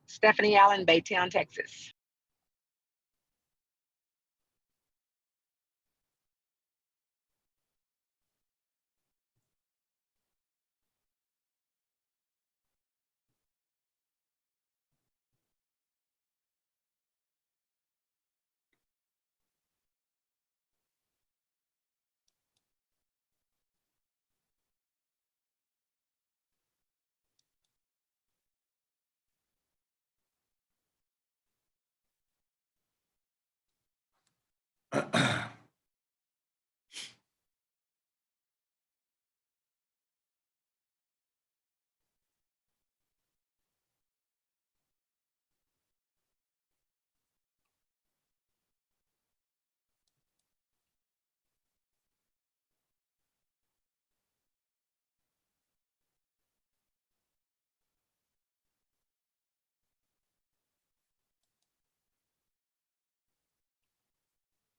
Stephanie Allen, Baytown, Texas.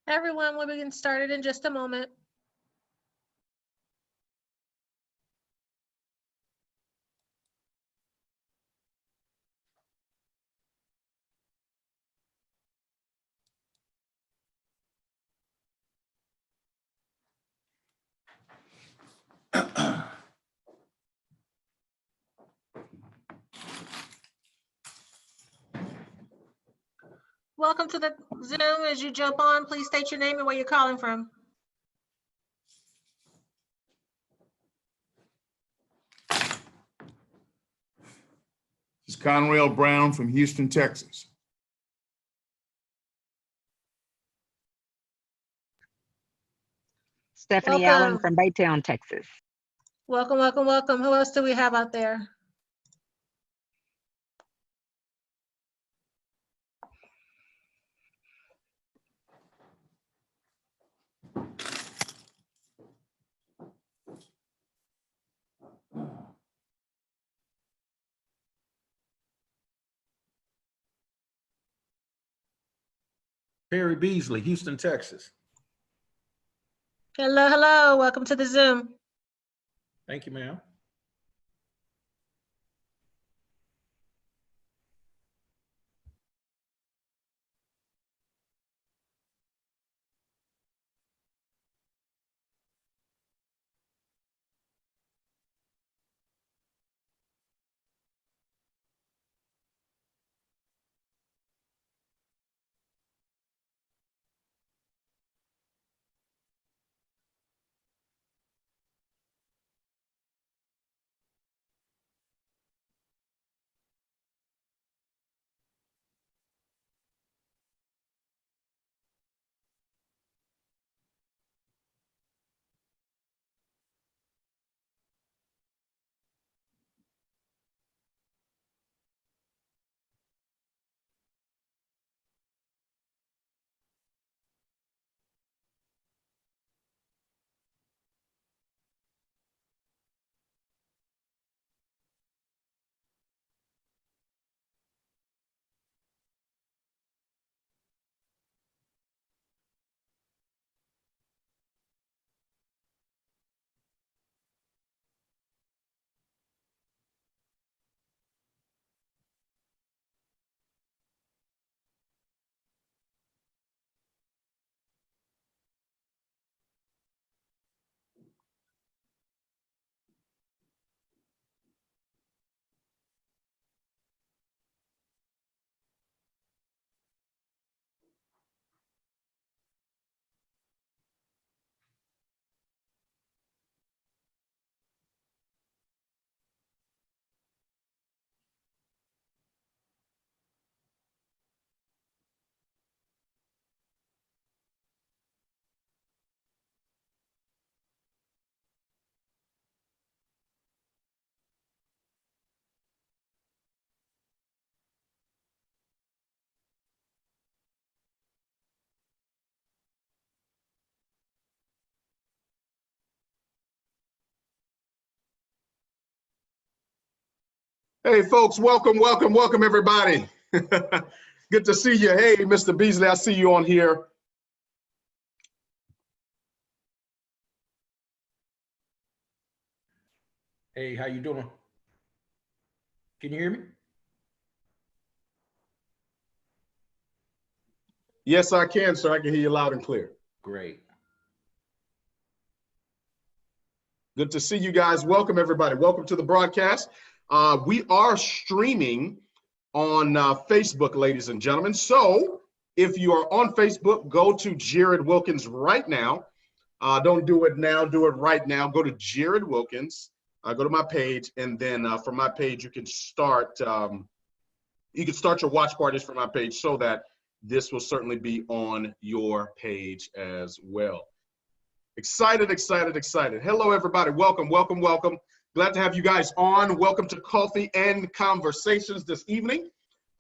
Everyone, we'll be getting started in just a moment. Welcome to the Zoom. As you jump on, please state your name and where you're calling from. This is Conrell Brown from Houston, Texas. Stephanie Allen from Baytown, Texas. Welcome, welcome, welcome. Who else do we have out there? Perry Beasley, Houston, Texas. Hello, hello. Welcome to the Zoom. Thank you, ma'am. Hey, folks, welcome, welcome, welcome, everybody. Good to see you. Hey, Mr. Beasley, I see you on here. Hey, how you doing? Can you hear me? Yes, I can, sir. I can hear you loud and clear. Great. Good to see you guys. Welcome, everybody. Welcome to the broadcast. We are streaming on Facebook, ladies and gentlemen. So if you are on Facebook, go to Jarrod Wilkins right now. Don't do it now, do it right now. Go to Jarrod Wilkins, go to my page, and then from my page, you can start your watch parties from my page so that this will certainly be on your page as well. Excited, excited, excited. Hello, everybody. Welcome, welcome, welcome. Glad to have you guys on. Welcome to Coffee and Conversations this evening.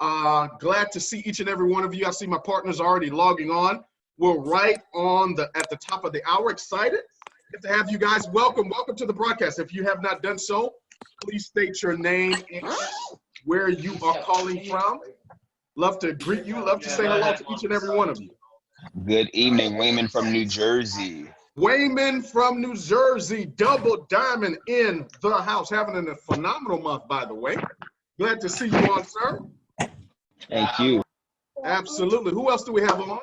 Glad to see each and every one of you. I see my partners already logging on. We're right on at the top of the hour. Excited. Good to have you guys. Welcome, welcome to the broadcast. If you have not done so, please state your name and where you are calling from. Love to greet you. Love to say hello to each and every one of you. Good evening, Wayman from New Jersey. Wayman from New Jersey, double diamond in the house, having a phenomenal month, by the way. Glad to see you on, sir. Thank you. Absolutely. Who else do we have on?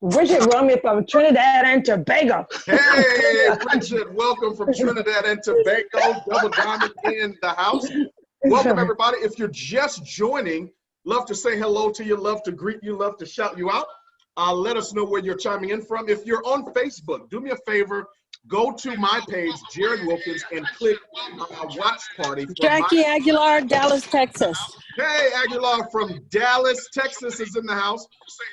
Bridget Rummy from Trinidad and Tobago. Hey, Bridget, welcome from Trinidad and Tobago, double diamond in the house. Welcome, everybody. If you're just joining, love to say hello to you, love to greet you, love to shout you out. Let us know where you're chiming in from. If you're on Facebook, do me a favor, go to my page, Jarrod Wilkins, and click Watch Party. Jackie Aguilar, Dallas, Texas. Hey, Aguilar from Dallas, Texas is in the house.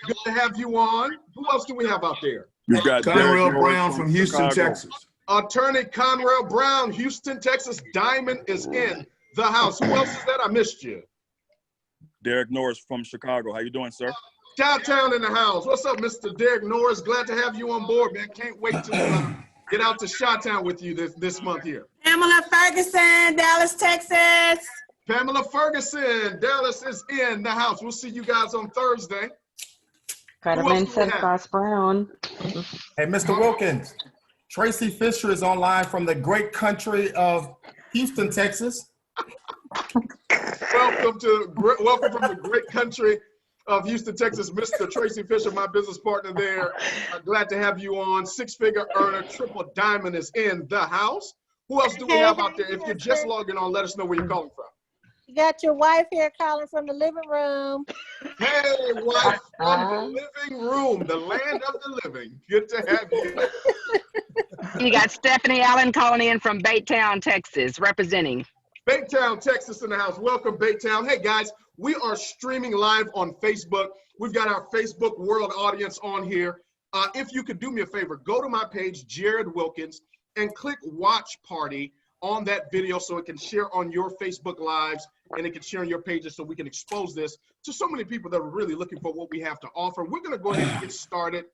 Good to have you on. Who else do we have out there? We've got Conrell Brown from Houston, Chicago. Texas. Attorney Conrell Brown, Houston, Texas. Diamond is in the house. Who else is that? I missed you. Derek Norris from Chicago. How you doing, sir? Chi-Town in the house. What's up, Mr. Derek Norris? Glad to have you on board, man. Can't wait to get out to Chi-Town with you this month here. Pamela Ferguson, Dallas, Texas. Pamela Ferguson, Dallas is in the house. We'll see you guys on Thursday. Carmen Cercas Brown. Hey, Mr. Wilkins, Tracy Fisher is online from the great country of Houston, Texas. Welcome from the great country of Houston, Texas, Mr. Tracy Fisher, my business partner there. Glad to have you on. Six-figure earner, triple diamond is in the house. Who else do we have out there? If you're just logging on, let us know where you're calling from. You got your wife here calling from the living room. Hey, wife from the living room, the land of the living. Good to have you. You got Stephanie Allen calling in from Baytown, Texas, representing. Baytown, Texas in the house. Welcome, Baytown. Hey, guys, we are streaming live on Facebook. We've got our Facebook world audience on here. If you could do me a favor, go to my page, Jarrod Wilkins, and click Watch Party on that video so it can share on your Facebook Lives and it can share on your pages so we can expose this to so many people that are really looking for what we have to offer. We're going to go ahead and get started.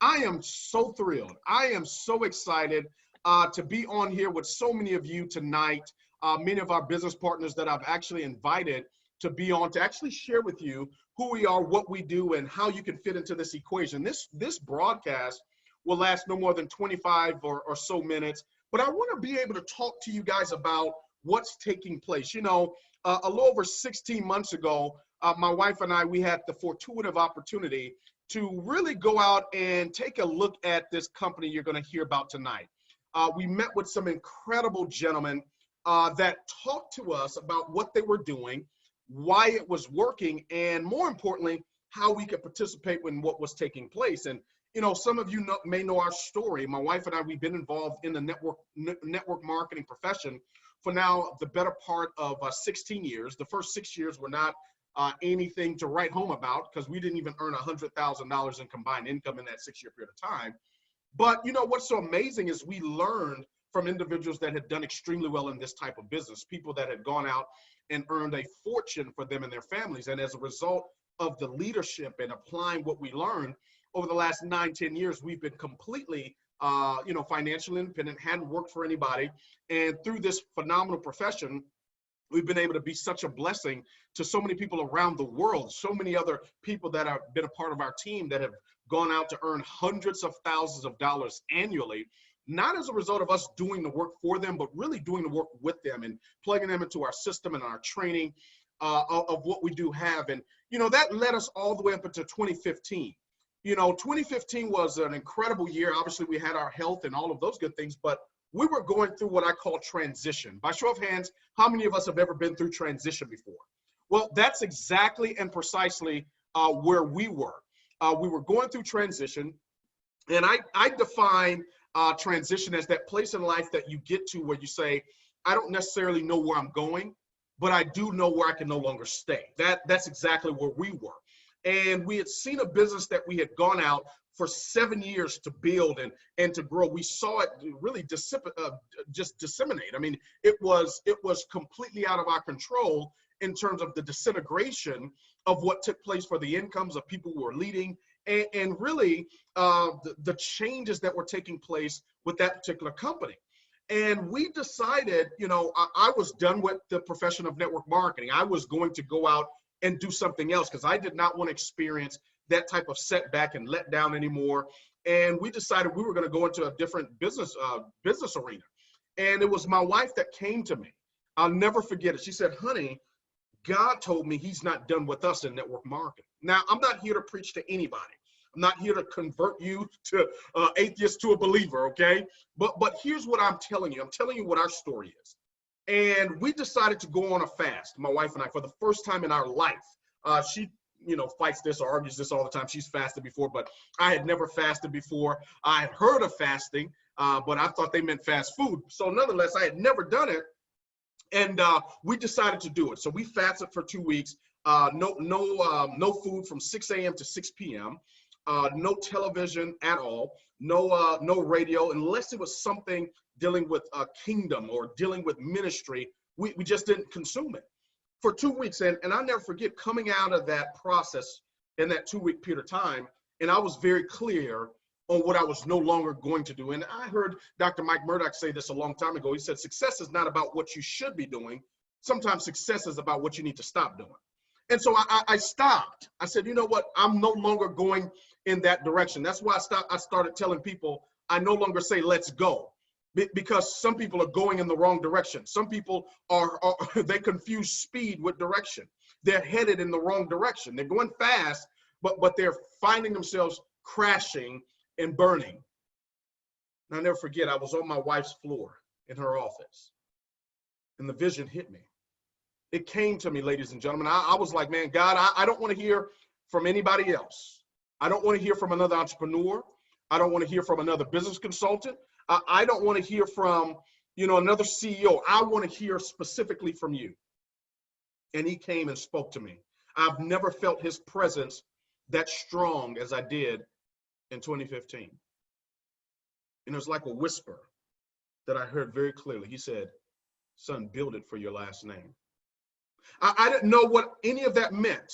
I am so thrilled. I am so excited to be on here with so many of you tonight. Many of our business partners that I've actually invited to be on to actually share with you who we are, what we do, and how you can fit into this equation. This broadcast will last no more than 25 or so minutes, but I want to be able to talk to you guys about what's taking place. You know, a little over 16 months ago, my wife and I, we had the fortuitous opportunity to really go out and take a look at this company you're going to hear about tonight. We met with some incredible gentlemen that talked to us about what they were doing, why it was working, and more importantly, how we could participate in what was taking place. And, you know, some of you may know our story. My wife and I, we've been involved in the network marketing profession for now the better part of 16 years. The first 6 years were not anything to write home about because we didn't even earn $100,000 in combined income in that 6-year period of time. But, you know, what's so amazing is we learned from individuals that had done extremely well in this type of business, people that had gone out and earned a fortune for them and their families. And as a result of the leadership and applying what we learned over the last 9-10 years, we've been completely, you know, financially independent, hadn't worked for anybody. And through this phenomenal profession, we've been able to be such a blessing to so many people around the world, so many other people that have been a part of our team that have gone out to earn hundreds of thousands of dollars annually, not as a result of us doing the work for them, but really doing the work with them and plugging them into our system and our training. of what we do have. And, you know, that led us all the way up into 2015. You know, 2015 was an incredible year. Obviously, we had our health and all of those good things, but we were going through what I call transition. By show of hands, how many of us have ever been through transition before? Well, that's exactly and precisely where we were. We were going through transition, and I define transition as that place in life that you get to where you say, I don't necessarily know where I'm going, but I do know where I can no longer stay. That's exactly where we were. And we had seen a business that we had gone out for 7 years to build and to grow. We saw it really just disseminate. I mean, it was completely out of our control in terms of the disintegration of what took place for the incomes of people who were leading, and really the changes that were taking place with that particular company. And we decided, you know, I was done with the profession of network marketing. I was going to go out and do something else because I did not want to experience that type of setback and letdown anymore. And we decided we were going to go into a different business arena. And it was my wife that came to me. I'll never forget it. She said, honey, God told me he's not done with us in network marketing. Now, I'm not here to preach to anybody. I'm not here to convert you to atheist to a believer, okay? But here's what I'm telling you. I'm telling you what our story is. And we decided to go on a fast, my wife and I, for the first time in our life. She, you know, fights this or argues this all the time. She's fasted before, but I had never fasted before. I had heard of fasting, but I thought they meant fast food. So nonetheless, I had never done it. And we decided to do it. So we fasted for 2 weeks. No food from 6 a.m. to 6 p.m. No television at all. No radio, unless it was something dealing with a kingdom or dealing with ministry. We just didn't consume it for 2 weeks. And I'll never forget coming out of that process in that 2 week period of time. And I was very clear on what I was no longer going to do. And I heard Dr. Mike Murdoch say this a long time ago. He said, success is not about what you should be doing. Sometimes success is about what you need to stop doing. And so I stopped. I said, you know what? I'm no longer going in that direction. That's why I started telling people, I no longer say, let's go. Because some people are going in the wrong direction. Some people they confuse speed with direction. They're headed in the wrong direction. They're going fast, but they're finding themselves crashing and burning. And I'll never forget, I was on my wife's floor in her office, and the vision hit me. It came to me, ladies and gentlemen. I was like, man, God, I don't want to hear from anybody else. I don't want to hear from another entrepreneur. I don't want to hear from another business consultant. I don't want to hear from, you know, another CEO. I want to hear specifically from you. And he came and spoke to me. I've never felt his presence that strong as I did in 2015. And it was like a whisper that I heard very clearly. He said, son, build it for your last name. I didn't know what any of that meant.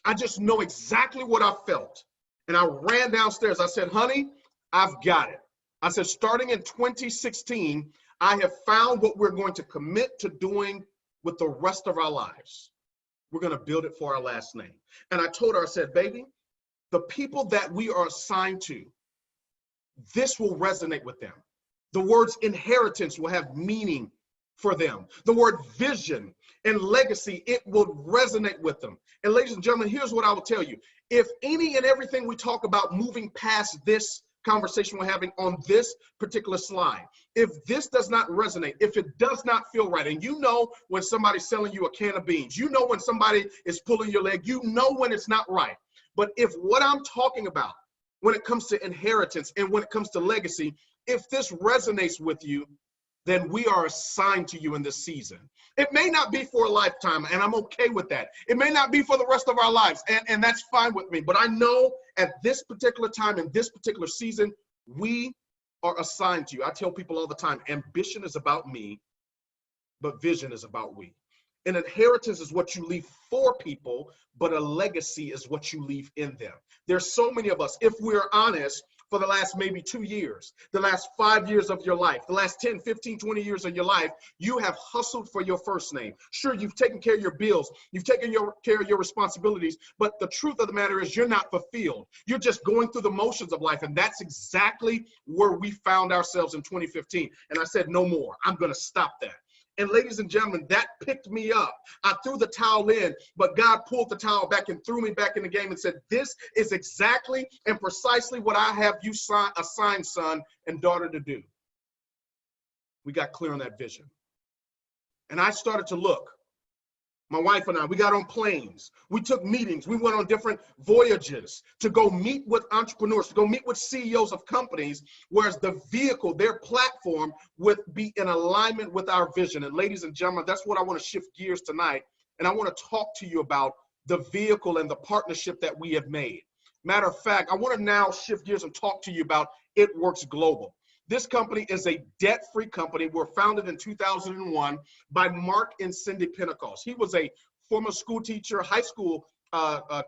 I just know exactly what I felt. And I ran downstairs. I said, honey, I've got it. I said, starting in 2016, I have found what we're going to commit to doing with the rest of our lives. We're going to build it for our last name. And I told her, I said, baby, the people that we are assigned to, this will resonate with them. The words inheritance will have meaning for them. The word vision and legacy, it will resonate with them. And ladies and gentlemen, here's what I will tell you. If any and everything we talk about moving past this conversation we're having on this particular slide, if this does not resonate, if it does not feel right, and you know when somebody's selling you a can of beans, you know when somebody is pulling your leg, you know when it's not right. But if what I'm talking about, when it comes to inheritance and when it comes to legacy, if this resonates with you, then we are assigned to you in this season. It may not be for a lifetime, and I'm okay with that. It may not be for the rest of our lives, and that's fine with me. But I know at this particular time, in this particular season, we are assigned to you. I tell people all the time, ambition is about me, but vision is about we. An inheritance is what you leave for people, but a legacy is what you leave in them. There's so many of us, if we're honest, for the last maybe 2 years, the last 5 years of your life, the last 10, 15, 20 years of your life, you have hustled for your first name. Sure, you've taken care of your bills, you've taken care of your responsibilities, but the truth of the matter is you're not fulfilled. You're just going through the motions of life, and that's exactly where we found ourselves in 2015. And I said, no more. I'm going to stop that. And ladies and gentlemen, that picked me up. I threw the towel in, but God pulled the towel back and threw me back in the game and said, this is exactly and precisely what I have you assigned, son and daughter, to do. We got clear on that vision. And I started to look. My wife and I, we got on planes. We took meetings. We went on different voyages to go meet with entrepreneurs, to go meet with CEOs of companies, whereas the vehicle, their platform, would be in alignment with our vision. And ladies and gentlemen, that's what I want to shift gears tonight. And I want to talk to you about the vehicle and the partnership that we have made. Matter of fact, I want to now shift gears and talk to you about It Works Global. This company is a debt-free company. We're founded in 2001 by Mark and Cindy Pentecost. He was a former school teacher, high school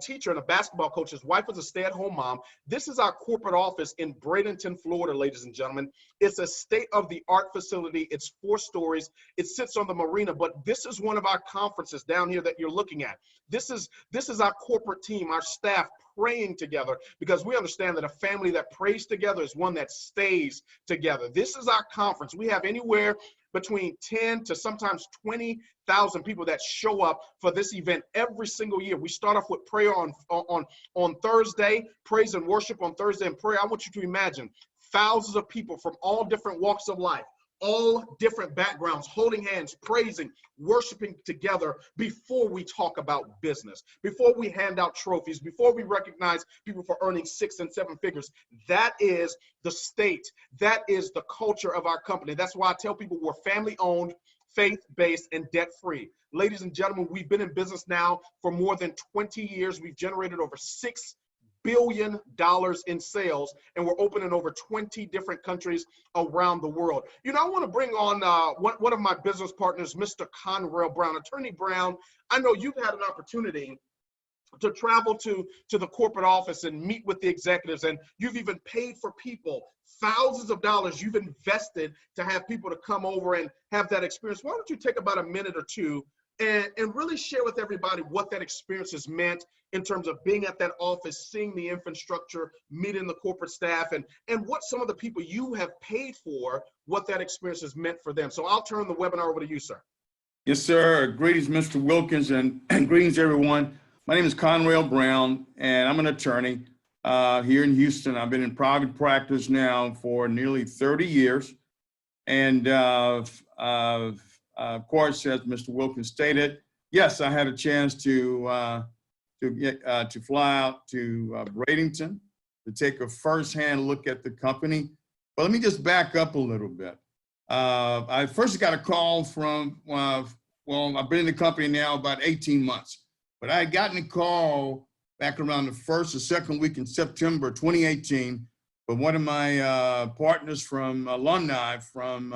teacher, and a basketball coach. His wife was a stay-at-home mom. This is our corporate office in Bradenton, Florida, ladies and gentlemen. It's a state-of-the-art facility. It's 4 stories. It sits on the marina, but this is one of our conferences down here that you're looking at. This is our corporate team, our staff, praying together, because we understand that a family that prays together is one that stays together. This is our conference. We have anywhere between 10 to sometimes 20,000 people that show up for this event every single year. We start off with prayer on Thursday, praise and worship on Thursday, and prayer. I want you to imagine thousands of people from all different walks of life, all different backgrounds, holding hands, praising, worshiping together before we talk about business, before we hand out trophies, before we recognize people for earning 6 and 7 figures. That is the state. That is the culture of our company. That's why I tell people we're family-owned, faith-based, and debt-free. Ladies and gentlemen, we've been in business now for more than 20 years. We've generated over $6 billion in sales, and we're open in over 20 different countries around the world. You know, I want to bring on one of my business partners, Mr. Conrell Brown. Attorney Brown, I know you've had an opportunity to travel to the corporate office and meet with the executives, and you've even paid for people thousands of dollars you've invested to have people to come over and have that experience. Why don't you take about a minute or two and really share with everybody what that experience has meant in terms of being at that office, seeing the infrastructure, meeting the corporate staff, and what some of the people you have paid for, what that experience has meant for them. So I'll turn the webinar over to you, sir. Yes, sir. Greetings, Mr. Wilkins, and greetings, everyone. My name is Conrell Brown, and I'm an attorney here in Houston. I've been in private practice now for nearly 30 years. And of course, as Mr. Wilkins stated, yes, I had a chance to fly out to Bradenton to take a firsthand look at the company. But let me just back up a little bit. I first got a call from, well, I've been in the company now about 18 months, but I had gotten a call back around the first or second week in September 2018 from one of my partners from alumni from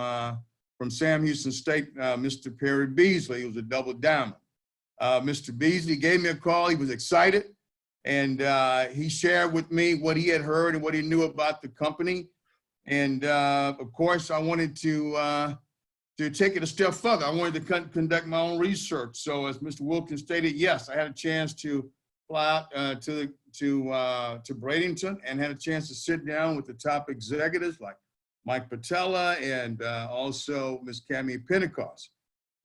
Sam Houston State, Mr. Perry Beasley. He was a double diamond. Mr. Beasley gave me a call. He was excited, and he shared with me what he had heard and what he knew about the company. And of course, I wanted to take it a step further. I wanted to conduct my own research. So as Mr. Wilkins stated, yes, I had a chance to fly out to Bradenton and had a chance to sit down with the top executives like Mike Patella and also Ms. Cammie Pentecost.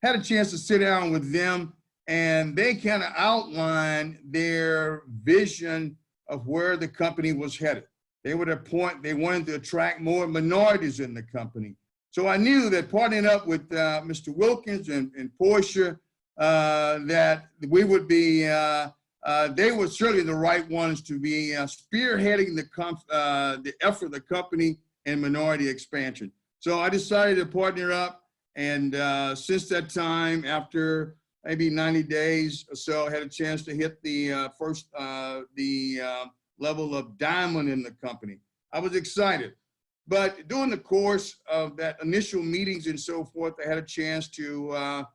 Had a chance to sit down with them, and they kind of outlined their vision of where the company was headed. They were at a point they wanted to attract more minorities in the company. So I knew that partnering up with Mr. Wilkins and Portia, that we would be, they were certainly the right ones to be spearheading the effort of the company in minority expansion. So I decided to partner up, and since that time, after maybe 90 days or so, I had a chance to hit the first level of diamond in the company. I was excited. But during the course of that initial meetings and so forth, I had a chance to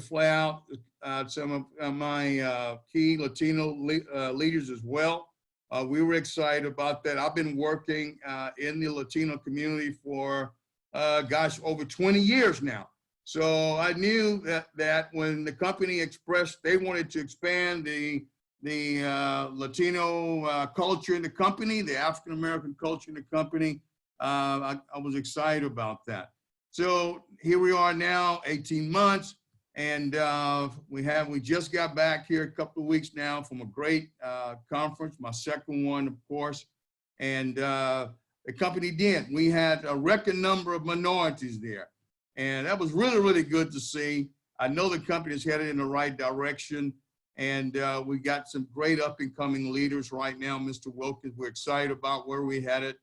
fly out some of my key Latino leaders as well. We were excited about that. I've been working in the Latino community for, gosh, over 20 years now. So I knew that when the company expressed they wanted to expand the Latino culture in the company, the African-American culture in the company, I was excited about that. So here we are now, 18 months. And we just got back here a couple of weeks now from a great conference, my second one, of course. And the company did. We had a record number of minorities there. And that was really, really good to see. I know the company is headed in the right direction. And we got some great up and coming leaders right now, Mr. Wilkins. We're excited about where we headed.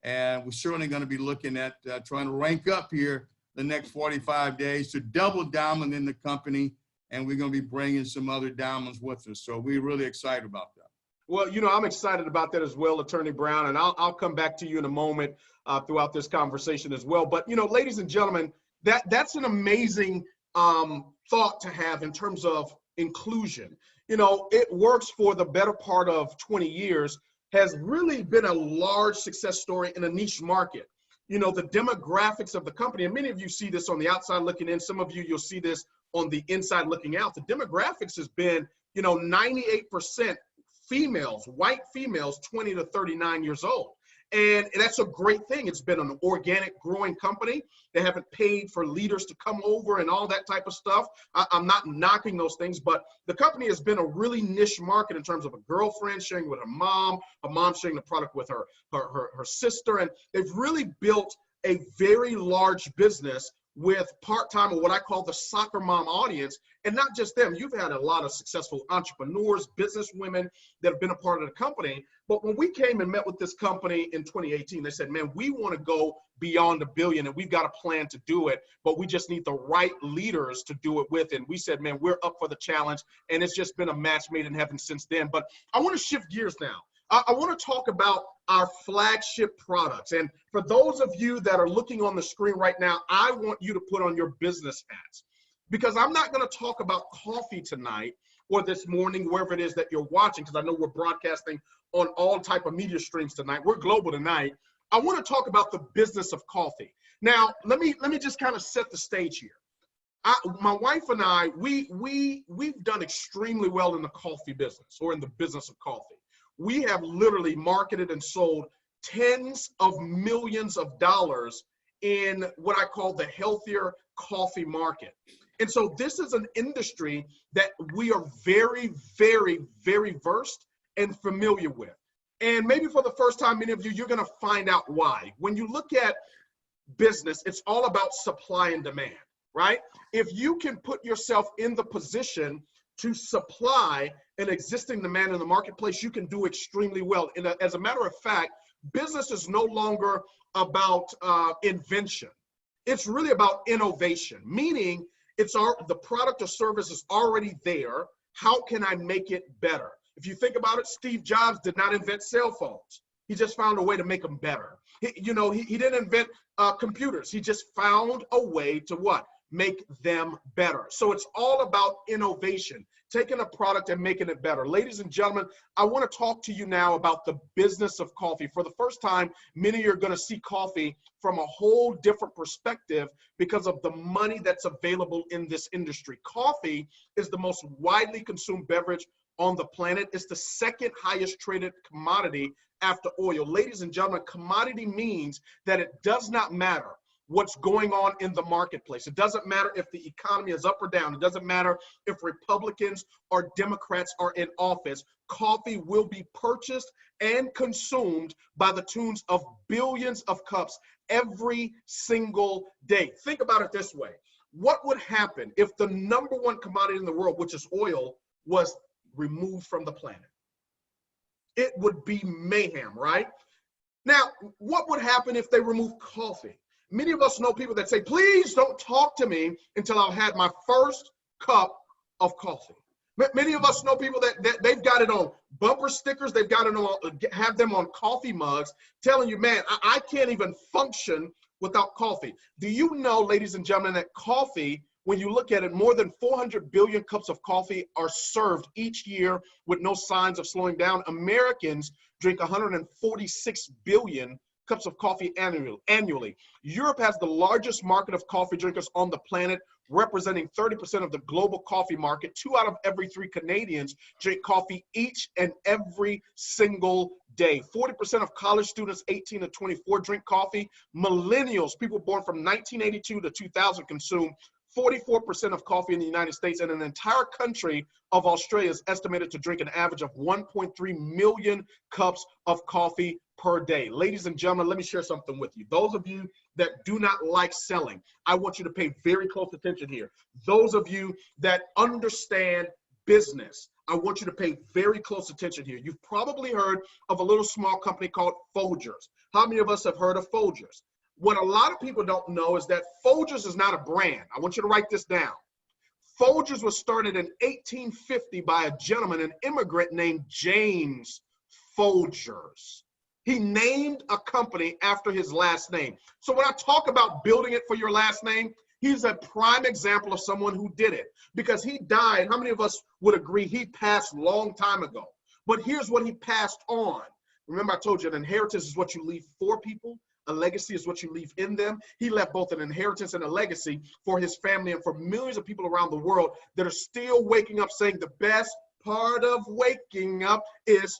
And we're certainly going to be looking at trying to rank up here the next 45 days to double diamond in the company. And we're going to be bringing some other diamonds with us. So we're really excited about that. Well, you know, I'm excited about that as well, Attorney Brown, and I'll come back to you in a moment throughout this conversation as well. But, you know, ladies and gentlemen, that's an amazing thought to have in terms of inclusion. You know, it works for the better part of 20 years, has really been a large success story in a niche market. You know, the demographics of the company, and many of you see this on the outside looking in, some of you, you'll see this on the inside looking out. The demographics has been, you know, 98% females, white females, 20 to 39 years old. And that's a great thing. It's been an organic growing company. They haven't paid for leaders to come over and all that type of stuff. I'm not knocking those things, but the company has been a really niche market in terms of a girlfriend sharing with her mom sharing the product with her sister. And they've really built a very large business with part-time, or what I call the soccer mom audience. And not just them, you've had a lot of successful entrepreneurs, business women that have been a part of the company. But when we came and met with this company in 2018, they said, man, we want to go beyond $1 billion and we've got a plan to do it, but we just need the right leaders to do it with. And we said, man, we're up for the challenge. And it's just been a match made in heaven since then. But I want to shift gears now. I want to talk about our flagship products. And for those of you that are looking on the screen right now, I want you to put on your business hats, because I'm not going to talk about coffee tonight or this morning, wherever it is that you're watching, because I know we're broadcasting on all type of media streams tonight. We're global tonight. I want to talk about the business of coffee. Now, let me just kind of set the stage here. My wife and I, we've done extremely well in the coffee business, or in the business of coffee. We have literally marketed and sold tens of millions of dollars in what I call the healthier coffee market. And so this is an industry that we are very, very, very versed and familiar with. And maybe for the first time, many of you, you're going to find out why. When you look at business, it's all about supply and demand, right? If you can put yourself in the position to supply an existing demand in the marketplace, you can do extremely well. And as a matter of fact, business is no longer about invention. It's really about innovation, meaning the product or service is already there. How can I make it better? If you think about it, Steve Jobs did not invent cell phones. He just found a way to make them better. He didn't invent computers. He just found a way to what? Make them better. So it's all about innovation, taking a product and making it better. Ladies and gentlemen, I want to talk to you now about the business of coffee. For the first time, many of you are going to see coffee from a whole different perspective because of the money that's available in this industry. Coffee is the most widely consumed beverage on the planet. It's the second highest traded commodity after oil. Ladies and gentlemen, commodity means that it does not matter what's going on in the marketplace. It doesn't matter if the economy is up or down. It doesn't matter if Republicans or Democrats are in office. Coffee will be purchased and consumed by the tunes of billions of cups every single day. Think about it this way. What would happen if the number one commodity in the world, which is oil, was removed from the planet? It would be mayhem, right? Now, what would happen if they remove coffee? Many of us know people that say, please don't talk to me until I've had my first cup of coffee. Many of us know people that they've got it on bumper stickers. They've got it on, have them on coffee mugs telling you, man, I can't even function without coffee. Do you know, ladies and gentlemen, that coffee, when you look at it, more than 400 billion cups of coffee are served each year with no signs of slowing down. Americans drink 146 billion cups of coffee annually. Europe has the largest market of coffee drinkers on the planet, representing 30% of the global coffee market. 2 out of every 3 Canadians drink coffee each and every single day. 40% of college students 18 to 24 drink coffee. Millennials, people born from 1982 to 2000, consume 44% of coffee in the United States, and an entire country of Australia is estimated to drink an average of 1.3 million cups of coffee per day. Ladies and gentlemen, let me share something with you. Those of you that do not like selling, I want you to pay very close attention here. Those of you that understand business, I want you to pay very close attention here. You've probably heard of a little small company called Folgers. How many of us have heard of Folgers? What a lot of people don't know is that Folgers is not a brand. I want you to write this down. Folgers was started in 1850 by a gentleman, an immigrant named James Folgers. He named a company after his last name. So when I talk about building it for your last name, he's a prime example of someone who did it, because he died. How many of us would agree he passed a long time ago? But here's what he passed on. Remember, I told you an inheritance is what you leave for people. A legacy is what you leave in them. He left both an inheritance and a legacy for his family and for millions of people around the world that are still waking up saying the best part of waking up is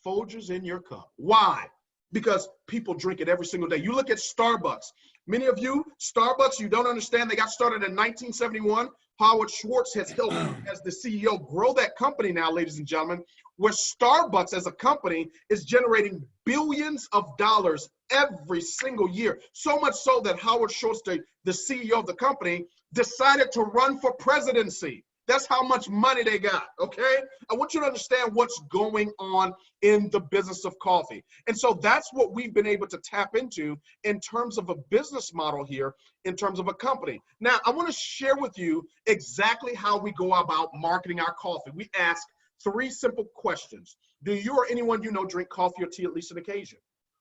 Folgers in your cup. Why? Because people drink it every single day. You look at Starbucks. Many of you, Starbucks, you don't understand, they got started in 1971. Howard Schwartz has helped as the CEO grow that company now, ladies and gentlemen, where Starbucks as a company is generating billions of dollars every single year. So much so that Howard Schwartz, the CEO of the company, decided to run for presidency. That's how much money they got, okay? I want you to understand what's going on in the business of coffee. And so that's what we've been able to tap into in terms of a business model here, in terms of a company. Now, I want to share with you exactly how we go about marketing our coffee. We ask 3 simple questions. Do you or anyone you know drink coffee or tea at least on occasion?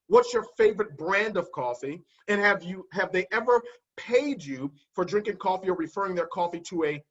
What's your favorite brand of coffee? And have they ever paid you for drinking coffee or referring their coffee to a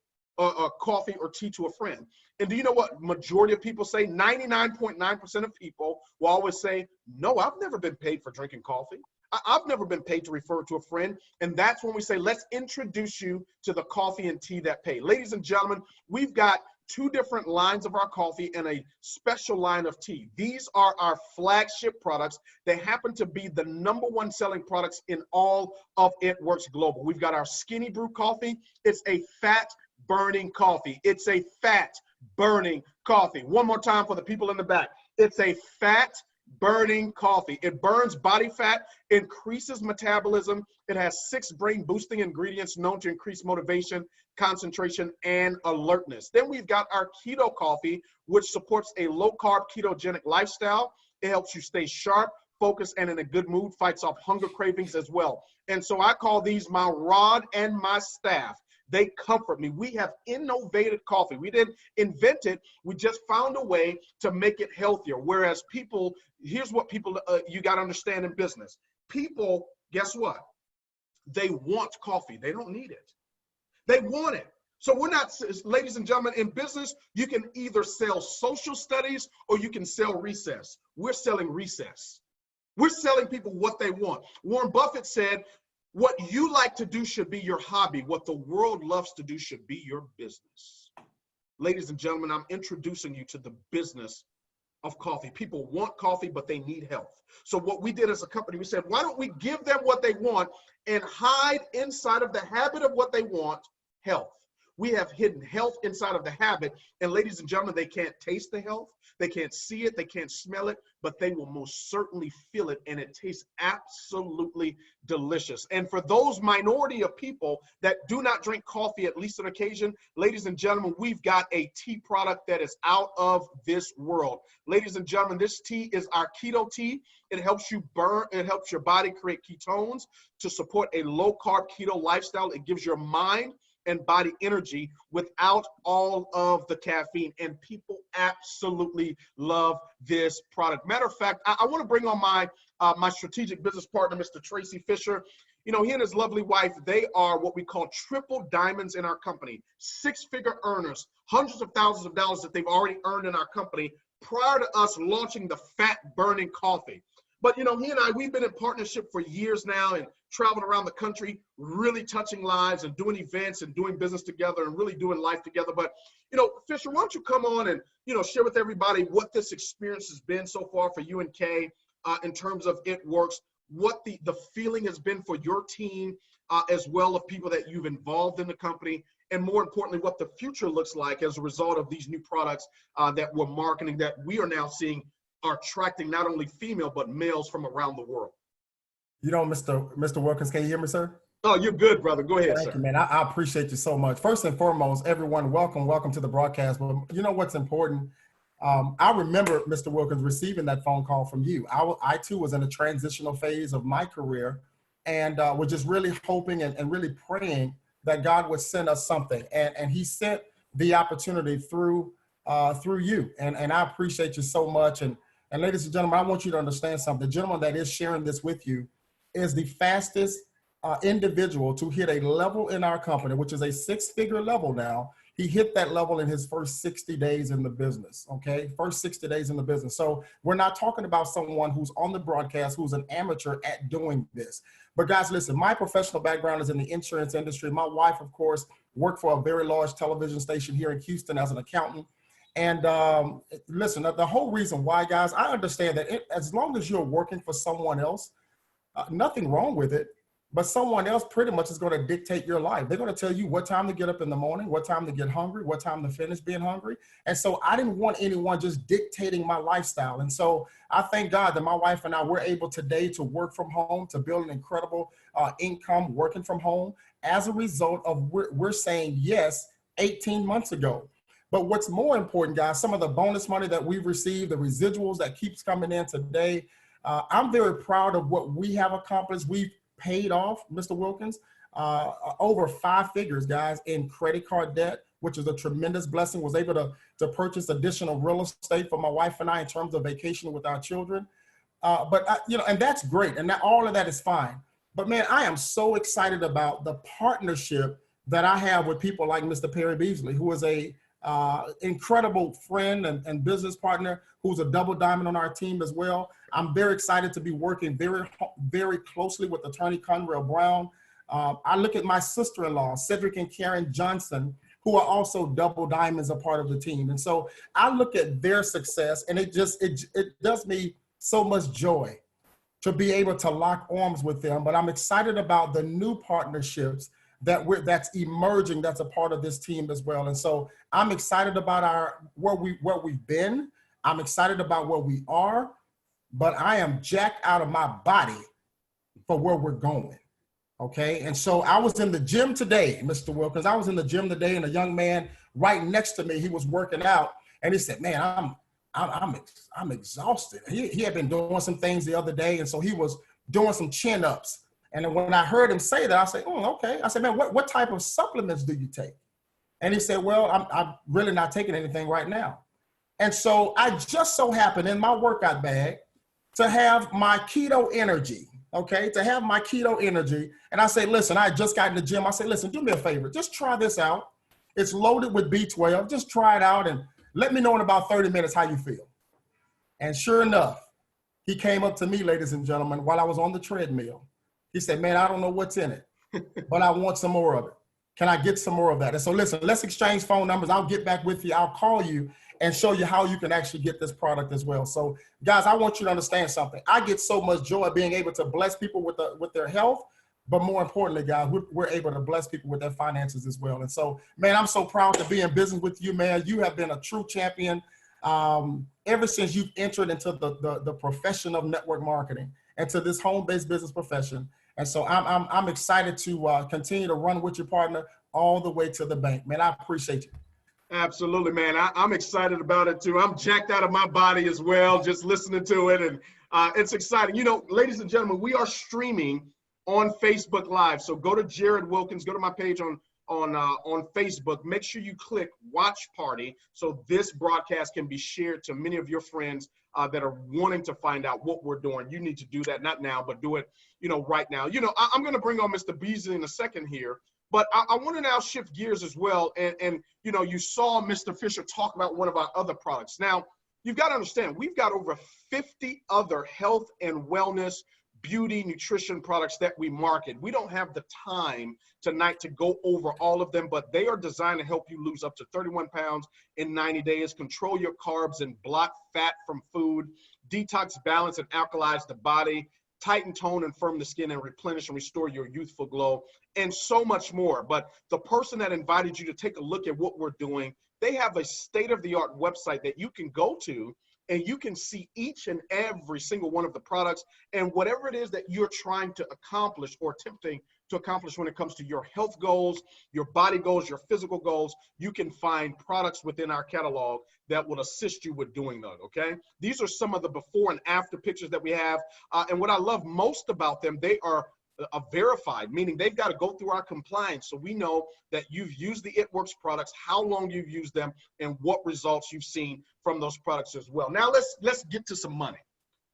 coffee or tea to a friend? And do you know what majority of people say? 99.9% of people will always say, no, I've never been paid for drinking coffee. I've never been paid to refer to a friend. And that's when we say, let's introduce you to the coffee and tea that pay. Ladies and gentlemen, we've got 2 different lines of our coffee and a special line of tea. These are our flagship products. They happen to be the #1 selling products in all of It Works Global. We've got our Skinny Brew coffee. It's a fat burning coffee. It's a fat burning coffee. One more time for the people in the back. It's a fat burning coffee. It burns body fat, increases metabolism. It has 6 brain boosting ingredients known to increase motivation, concentration, and alertness. Then we've got our keto coffee, which supports a low carb ketogenic lifestyle. It helps you stay sharp, focused, and in a good mood, fights off hunger cravings as well. And so I call these my rod and my staff. They comfort me. We have innovated coffee. We didn't invent it. We just found a way to make it healthier. Whereas people, here's what people, you got to understand in business. People, guess what? They want coffee. They don't need it. They want it. So we're not, ladies and gentlemen, in business, you can either sell social studies or you can sell recess. We're selling recess. We're selling people what they want. Warren Buffett said, what you like to do should be your hobby. What the world loves to do should be your business. Ladies and gentlemen, I'm introducing you to the business of coffee. People want coffee, but they need health. So what we did as a company, we said, why don't we give them what they want and hide inside of the habit of what they want, health. We have hidden health inside of the habit. And ladies and gentlemen, they can't taste the health. They can't see it. They can't smell it, but they will most certainly feel it. And it tastes absolutely delicious. And for those minority of people that do not drink coffee, at least on occasion, ladies and gentlemen, we've got a tea product that is out of this world. Ladies and gentlemen, this tea is our keto tea. It helps you burn. It helps your body create ketones to support a low carb keto lifestyle. It gives your mind and body energy without all of the caffeine, and people absolutely love this product. Matter of fact, I want to bring on my strategic business partner, Mr. Tracy Fisher. You know, he and his lovely wife, they are what we call triple diamonds in our company, 6-figure earners, hundreds of thousands of dollars that they've already earned in our company prior to us launching the fat burning coffee. But, you know, he and I, we've been in partnership for years now and traveling around the country, really touching lives and doing events and doing business together and really doing life together. But, you know, Fisher, why don't you come on and, you know, share with everybody what this experience has been so far for you and Kay in terms of It Works, what the feeling has been for your team as well of people that you've involved in the company, and more importantly, what the future looks like as a result of these new products that we're marketing that we are now seeing are attracting not only female, but males from around the world. You know, Mr. Wilkins, can you hear me, sir? Oh, you're good, brother. Go ahead, Thank sir. you, man. I appreciate you so much. First and foremost, everyone, welcome to the broadcast. But you know what's important? I remember, Mr. Wilkins, receiving that phone call from you. I too was in a transitional phase of my career and was just really hoping and really praying that God would send us something. And he sent the opportunity through you. And I appreciate you so much. And ladies and gentlemen, I want you to understand something. The gentleman that is sharing this with you is the fastest individual to hit a level in our company, which is a 6-figure level now. He hit that level in his first 60 days in the business, okay? First 60 days in the business. So we're not talking about someone who's on the broadcast, who's an amateur at doing this. But guys, listen, my professional background is in the insurance industry. My wife, of course, worked for a very large television station here in Houston as an accountant. And listen, the whole reason why, guys, I understand that as long as you're working for someone else, nothing wrong with it. But someone else pretty much is going to dictate your life. They're going to tell you what time to get up in the morning, what time to get hungry, what time to finish being hungry. And so I didn't want anyone just dictating my lifestyle. And so I thank God that my wife and I were able today to work from home, to build an incredible income working from home as a result of we're saying yes 18 months ago. But what's more important, guys, some of the bonus money that we've received, the residuals that keeps coming in today, I'm very proud of what we have accomplished. We've paid off, Mr. Wilkins, over 5 figures, guys, in credit card debt, which is a tremendous blessing. Was able to purchase additional real estate for my wife and I in terms of vacation with our children. You know, and that's great. And all of that is fine. But man, I am so excited about the partnership that I have with people like Mr. Perry Beasley, who is a incredible friend and business partner, who's a double diamond on our team as well. I'm very excited to be working very, very closely with attorney Conrell Brown. I look at my sister-in-law, Cedric and Karen Johnson, who are also double diamonds, a part of the team. And so I look at their success, and it does me so much joy to be able to lock arms with them. But I'm excited about the new partnerships that's emerging, that's a part of this team as well. And so I'm excited about where we've been. I'm excited about where we are, but I am jacked out of my body for where we're going. Okay. And so I was in the gym today, Mr. Wilkins. I was in the gym today, and a young man right next to me, he was working out, and he said, man, I'm exhausted. He had been doing some things the other day. And so he was doing some chin-ups. And then when I heard him say that, I said, oh, okay. I said, man, what type of supplements do you take? And he said, well, I'm really not taking anything right now. And so I just so happened in my workout bag to have my keto energy, okay, to have my keto energy. And I say, listen, I just got in the gym. I said, listen, do me a favor. Just try this out. It's loaded with B12. Just try it out and let me know in about 30 minutes how you feel. And sure enough, he came up to me, ladies and gentlemen, while I was on the treadmill. He said, man, I don't know what's in it, but I want some more of it. Can I get some more of that? And so listen, let's exchange phone numbers. I'll get back with you. I'll call you and show you how you can actually get this product as well. So guys, I want you to understand something. I get so much joy being able to bless people with their health, but more importantly, guys, we're able to bless people with their finances as well. And so, man, I'm so proud to be in business with you, man. You have been a true champion ever since you've entered into the profession of network marketing and to this home-based business profession. And so I'm excited to continue to run with your partner all the way to the bank. Man, I appreciate you. Absolutely, man. I'm excited about it too. I'm jacked out of my body as well, just listening to it. And it's exciting. You know, ladies and gentlemen, we are streaming on Facebook Live. So go to Jarrod Wilkins, go to my page on Facebook. Make sure you click Watch Party so this broadcast can be shared to many of your friends that are wanting to find out what we're doing. You need to do that, not now, but do it, you know, right now. You know, I'm going to bring on Mr. Beasley in a second here, but I want to now shift gears as well. And you know, you saw Mr. Fisher talk about one of our other products. Now, You've got to understand, we've got over 50 other health and wellness, beauty, nutrition products that we market. We don't have the time tonight to go over all of them, but they are designed to help you lose up to 31 pounds in 90 days, control your carbs and block fat from food, detox, balance, and alkalize the body, tighten, tone, and firm the skin, and replenish and restore your youthful glow, and so much more. But the person that invited you to take a look at what we're doing, they have a state-of-the-art website that you can go to, and you can see each and every single one of the products, and whatever it is that you're trying to accomplish or attempting to accomplish when it comes to your health goals, your body goals, your physical goals, you can find products within our catalog that will assist you with doing that, okay? These are some of the before and after pictures that we have, and what I love most about them, they are verified, meaning they've got to go through our compliance, so we know that you've used the It Works products, how long you've used them, and what results you've seen from those products as well. Now let's get to some money.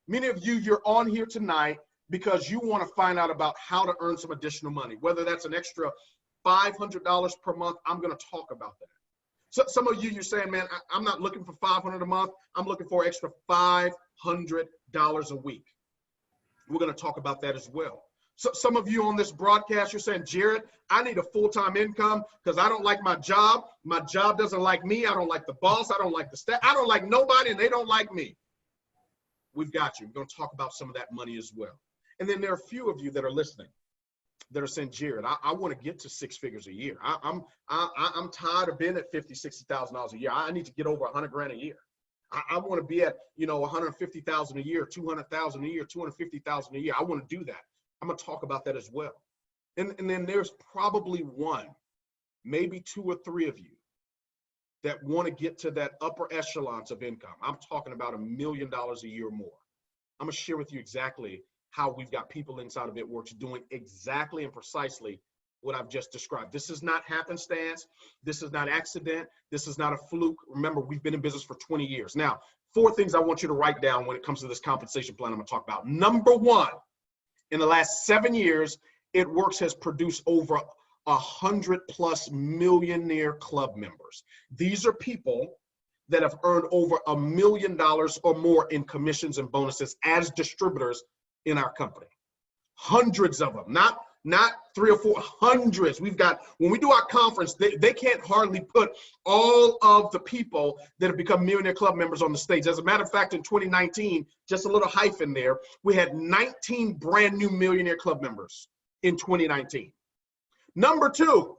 Many of you, you're on here tonight because you want to find out about how to earn some additional money, whether that's an extra $500 per month. I'm going to talk about that. So some of you, you're saying, man, I'm not looking for $500 a month. I'm looking for an extra $500 a week. We're going to talk about that as well. So some of you on this broadcast, you're saying, Jarrod, I need a full-time income because I don't like my job. My job doesn't like me. I don't like the boss. I don't like the staff. I don't like nobody, and they don't like me. We've got you. We're going to talk about some of that money as well. And then there are a few of you that are listening that are saying, Jarrod, I want to get to 6 figures a year. I'm tired of being at $50,000, $60,000 a year. I need to get over 100 grand a year. I want to be at, 150,000 a year, 200,000 a year, 250,000 a year. I want to do that. I'm going to talk about that as well. And then there's probably one, maybe 2 or 3 of you that want to get to that upper echelons of income. I'm talking about $1 million a year or more. I'm going to share with you exactly how we've got people inside of It Works doing exactly and precisely what I've just described. This is not happenstance. This is not accident. This is not a fluke. Remember, we've been in business for 20 years. Now, 4 things I want you to write down when it comes to this compensation plan I'm going to talk about. Number 1, in the last 7 years, It Works has produced over 100+ millionaire club members. These are people that have earned over $1 million or more in commissions and bonuses as distributors in our company. Hundreds of them, not 3 or 4, hundreds. We've got, when we do our conference, they can't hardly put all of the people that have become millionaire club members on the stage. As a matter of fact, in 2019, just a little hyphen there, we had 19 brand new millionaire club members in 2019. Number 2,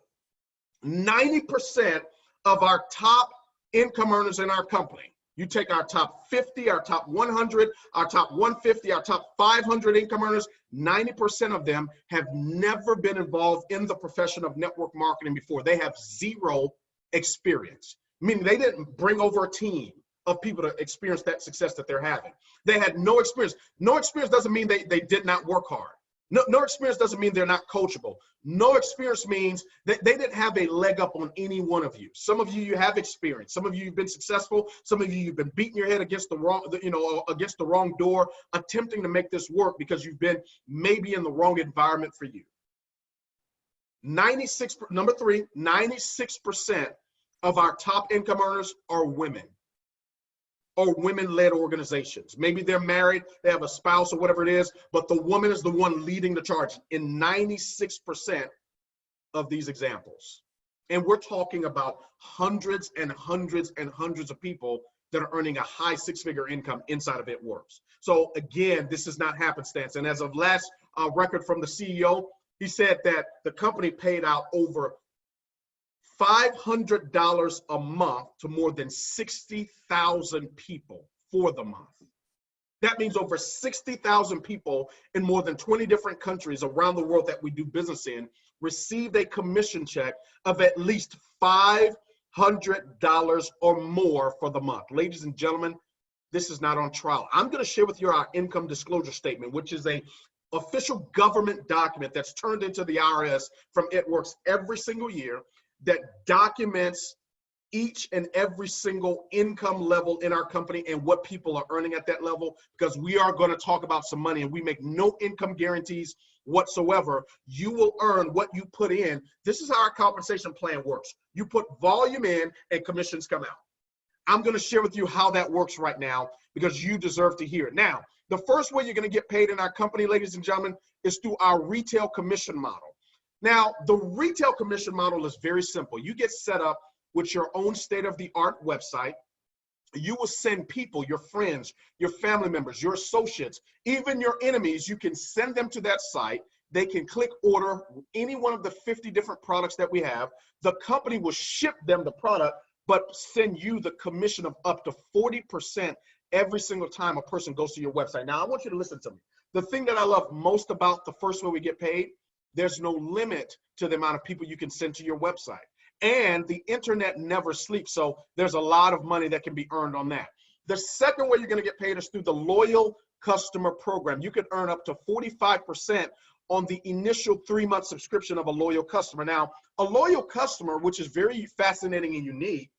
90% of our top income earners in our company, you take our top 50, our top 100, our top 150, our top 500 income earners, 90% of them have never been involved in the profession of network marketing before. They have 0 experience, meaning they didn't bring over a team of people to experience that success that they're having. They had no experience. No experience doesn't mean they did not work hard. No experience doesn't mean they're not coachable. No experience means that they didn't have a leg up on any one of you. Some of you have experience. Some of you, you've been successful. Some of you, you've been beating your head against the wrong door, attempting to make this work because you've been maybe in the wrong environment for you. Number 3, 96% of our top income earners are women, or women-led organizations. Maybe they're married, they have a spouse or whatever it is, but the woman is the one leading the charge in 96% of these examples. And we're talking about hundreds and hundreds and hundreds of people that are earning a high 6-figure income inside of It Works. So again, this is not happenstance. And as of last record from the CEO, he said that the company paid out over $500 a month to more than 60,000 people for the month. That means over 60,000 people in more than 20 different countries around the world that we do business in received a commission check of at least $500 or more for the month. Ladies and gentlemen, this is not on trial. I'm going to share with you our income disclosure statement, which is a official government document that's turned into the IRS from It Works every single year, that documents each and every single income level in our company and what people are earning at that level, because we are going to talk about some money and we make no income guarantees whatsoever. You will earn what you put in. This is how our compensation plan works. You put volume in and commissions come out. I'm going to share with you how that works right now because you deserve to hear it. Now, the first way you're going to get paid in our company, ladies and gentlemen, is through our retail commission model. Now, the retail commission model is very simple. You get set up with your own state-of-the-art website. You will send people, your friends, your family members, your associates, even your enemies, you can send them to that site. They can click order any one of the 50 different products that we have. The company will ship them the product, but send you the commission of up to 40% every single time a person goes to your website. Now, I want you to listen to me. The thing that I love most about the first way we get paid, there's no limit to the amount of people you can send to your website. And the internet never sleeps, so there's a lot of money that can be earned on that. The second way you're going to get paid is through the loyal customer program. You can earn up to 45% on the initial 3-month subscription of a loyal customer. Now, a loyal customer, which is very fascinating and unique,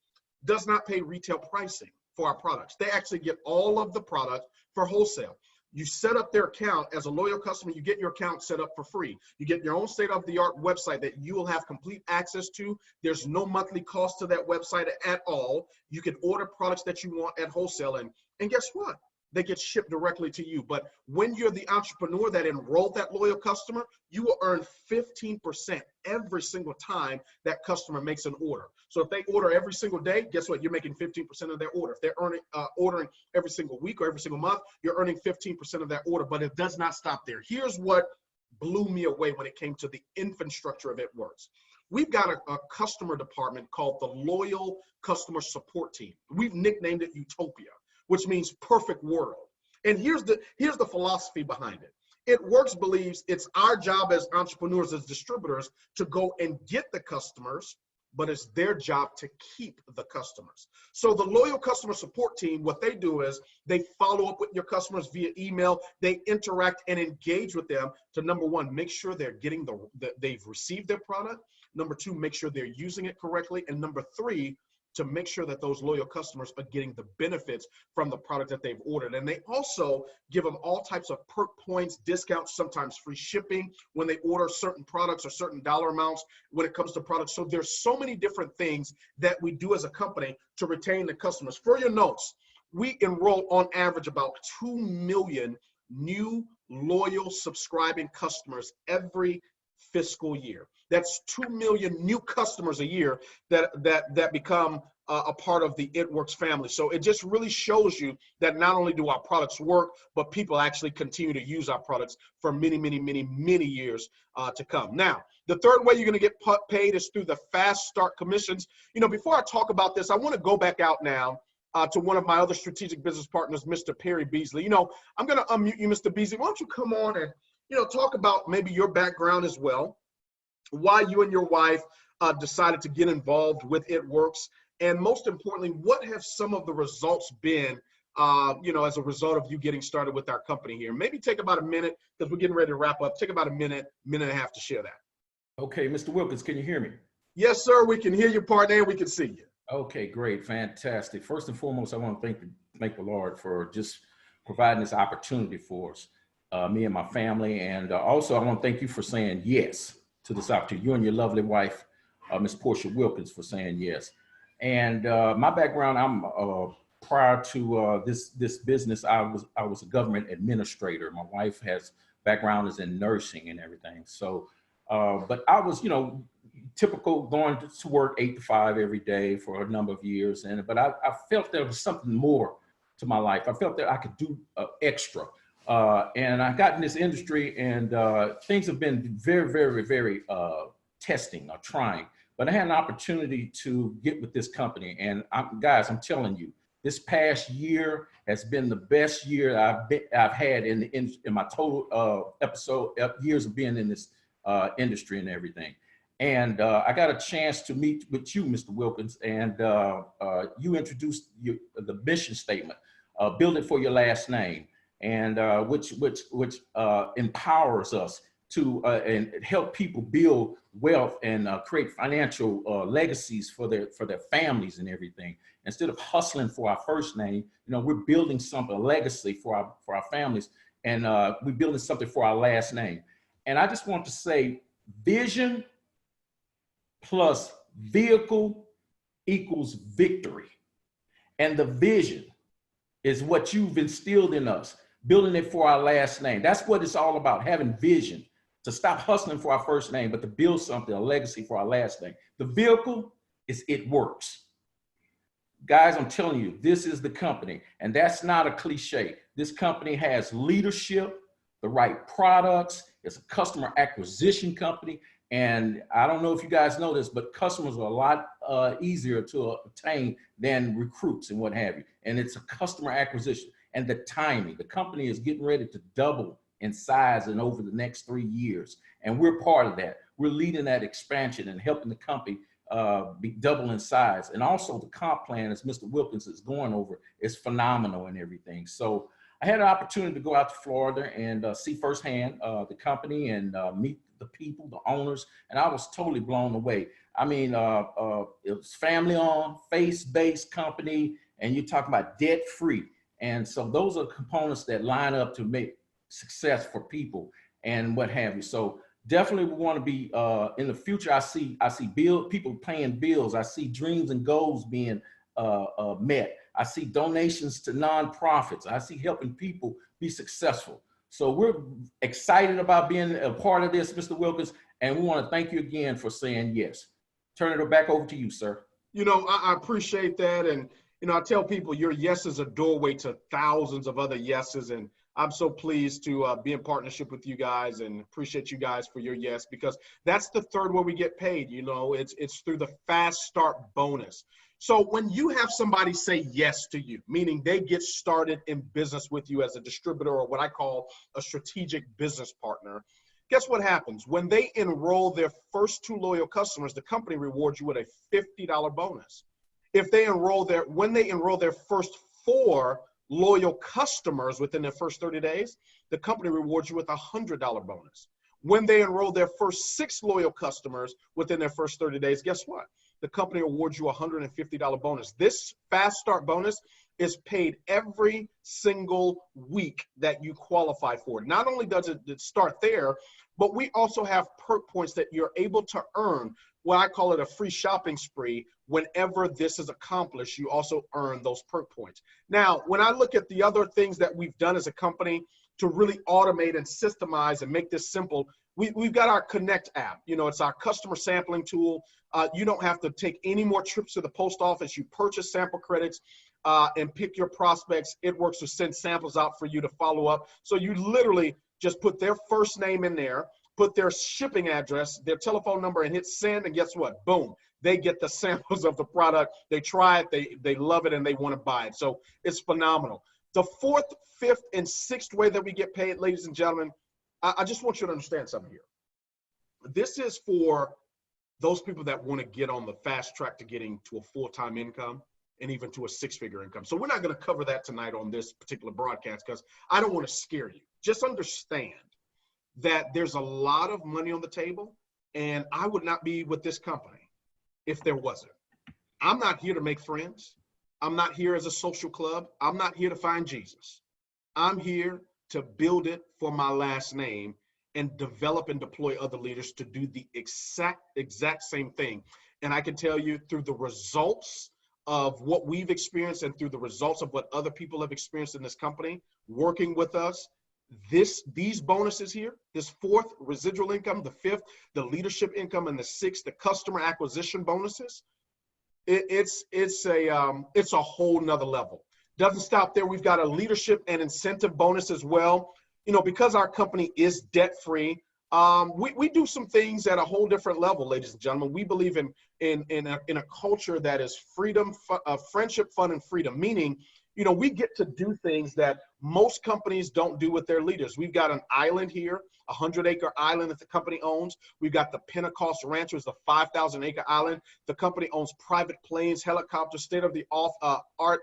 does not pay retail pricing for our products. They actually get all of the product for wholesale. You set up their account as a loyal customer, you get your account set up for free. You get your own state-of-the-art website that you will have complete access to. There's no monthly cost to that website at all. You can order products that you want at wholesale, and guess what? They get shipped directly to you. But when you're the entrepreneur that enrolled that loyal customer, you will earn 15% every single time that customer makes an order. So if they order every single day, guess what? You're making 15% of their order. If they're ordering every single week or every single month, you're earning 15% of that order. But it does not stop there. Here's what blew me away when it came to the infrastructure of it works. We've got a customer department called the Loyal Customer Support Team. We've nicknamed it Utopia, which means perfect world. And here's the philosophy behind it. It Works believes it's our job as entrepreneurs, as distributors, to go and get the customers, but it's their job to keep the customers. So the Loyal Customer Support Team, what they do is they follow up with your customers via email. They interact and engage with them to, number one, make sure they're getting they've received their product. Number two, make sure they're using it correctly. And number three, to make sure that those loyal customers are getting the benefits from the product that they've ordered. And they also give them all types of perk points, discounts, sometimes free shipping when they order certain products or certain dollar amounts when it comes to products. So there's so many different things that we do as a company to retain the customers. For your notes, we enroll on average about 2 million new loyal subscribing customers every fiscal year. That's 2 million new customers a year that become a part of the It Works family. So it just really shows you that not only do our products work, but people actually continue to use our products for many, many, many, many years to come. Now, the third way you're going to get paid is through the fast start commissions. You know, before I talk about this, I want to go back out now to one of my other strategic business partners, Mr. Perry Beasley. You know, I'm going to unmute you, Mr. Beasley. Why don't you come on and, you know, talk about maybe your background as well, why you and your wife decided to get involved with It Works, and most importantly, what have some of the results been, you know, as a result of you getting started with our company here? Maybe take about a minute, because we're getting ready to wrap up. Take about a minute and a half to share that. Okay, Mr. Wilkins, can you hear me? Yes, sir. We can hear you, partner, and we can see you. Okay, great, fantastic. First and foremost, I want to thank the Lord for just providing this opportunity for us, me and my family, and also I want to thank you for saying yes to this opportunity. You and your lovely wife, Ms. Portia Wilkins, for saying yes. And my background, I'm prior to this business, I was a government administrator. My wife has background is in nursing and everything. So, but I was, you know, typical going to work 8 to 5 every day for a number of years. But I felt there was something more to my life. I felt that I could do extra. And I got in this industry, and things have been very, very, very testing or trying. But I had an opportunity to get with this company. And guys, I'm telling you, this past year has been the best year I've had in my total years of being in this industry and everything. And I got a chance to meet with you, Mr. Wilkins, and you introduced the mission statement, build it for your last name, and which empowers us to and help people build wealth and create financial legacies for their families and everything. Instead of hustling for our first name, you know, we're building something, a legacy for our families, and we're building something for our last name. And I just want to say, vision plus vehicle equals victory. And the vision is what you've instilled in us, building it for our last name. That's what it's all about, having vision, to stop hustling for our first name, but to build something, a legacy for our last name. The vehicle is it works. Guys, I'm telling you, this is the company, and that's not a cliche. This company has leadership, the right products. It's a customer acquisition company. And I don't know if you guys know this, but customers are a lot easier to obtain than recruits and what have you. And it's a customer acquisition. And the timing, the company is getting ready to double in size and over the next 3 years. And we're part of that. We're leading that expansion and helping the company be double in size. And also the comp plan, as Mr. Wilkins is going over, is phenomenal and everything. So I had an opportunity to go out to Florida and see firsthand the company and meet the people, the owners, and I was totally blown away. I mean, it was family-owned, faith-based company, and you're talking about debt-free. And so those are components that line up to make success for people and what have you. So definitely we want to be in the future. I see people paying bills. I see dreams and goals being met. I see donations to nonprofits. I see helping people be successful. So we're excited about being a part of this, Mr. Wilkins, and we want to thank you again for saying yes. Turn it back over to you, sir. You know, I appreciate that. And, you know, I tell people your yes is a doorway to thousands of other yeses. And I'm so pleased to be in partnership with you guys and appreciate you guys for your yes, because that's the third way we get paid. You know, it's through the fast start bonus. So when you have somebody say yes to you, meaning they get started in business with you as a distributor or what I call a strategic business partner, guess what happens? When they enroll their first 2 loyal customers, the company rewards you with a $50 bonus. If they when they enroll their first 4 loyal customers within their first 30 days, the company rewards you with a $100 bonus. When they enroll their first 6 loyal customers within their first 30 days, guess what? The company awards you a $150 bonus. This fast start bonus is paid every single week that you qualify for. Not only does it start there, but we also have perk points that you're able to earn. What I call it a free shopping spree. Whenever this is accomplished, you also earn those perk points. Now, when I look at the other things that we've done as a company to really automate and systemize and make this simple, we've got our Connect app. You know, it's our customer sampling tool. You don't have to take any more trips to the post office. You purchase sample credits and pick your prospects. It works to send samples out for you to follow up. So you literally just put their first name in there, put their shipping address, their telephone number, and hit send, and guess what? Boom. They get the samples of the product. They try it, they love it, and they want to buy it. So it's phenomenal. The 4th, 5th, and 6th way that we get paid, ladies and gentlemen, I just want you to understand something here. This is for those people that want to get on the fast track to getting to a full-time income and even to a 6-figure income. So we're not going to cover that tonight on this particular broadcast because I don't want to scare you. Just understand that there's a lot of money on the table, and I would not be with this company if there wasn't. I'm not here to make friends. I'm not here as a social club. I'm not here to find Jesus. I'm here to build it for my last name and develop and deploy other leaders to do the exact same thing. And I can tell you through the results of what we've experienced and through the results of what other people have experienced in this company, working with us, these bonuses here, this 4th residual income, the 5th, the leadership income, and the 6th, the customer acquisition bonuses, it's a whole nother level. Doesn't stop there. We've got a leadership and incentive bonus as well. You know, because our company is debt-free, we do some things at a whole different level, ladies and gentlemen. We believe in a culture that is freedom, friendship, fun, and freedom, meaning, you know, we get to do things that most companies don't do with their leaders. We've got an island here, a 100-acre island that the company owns. We've got the Pentecost Ranch, which is a 5,000-acre island. The company owns private planes, helicopters, state-of-the-art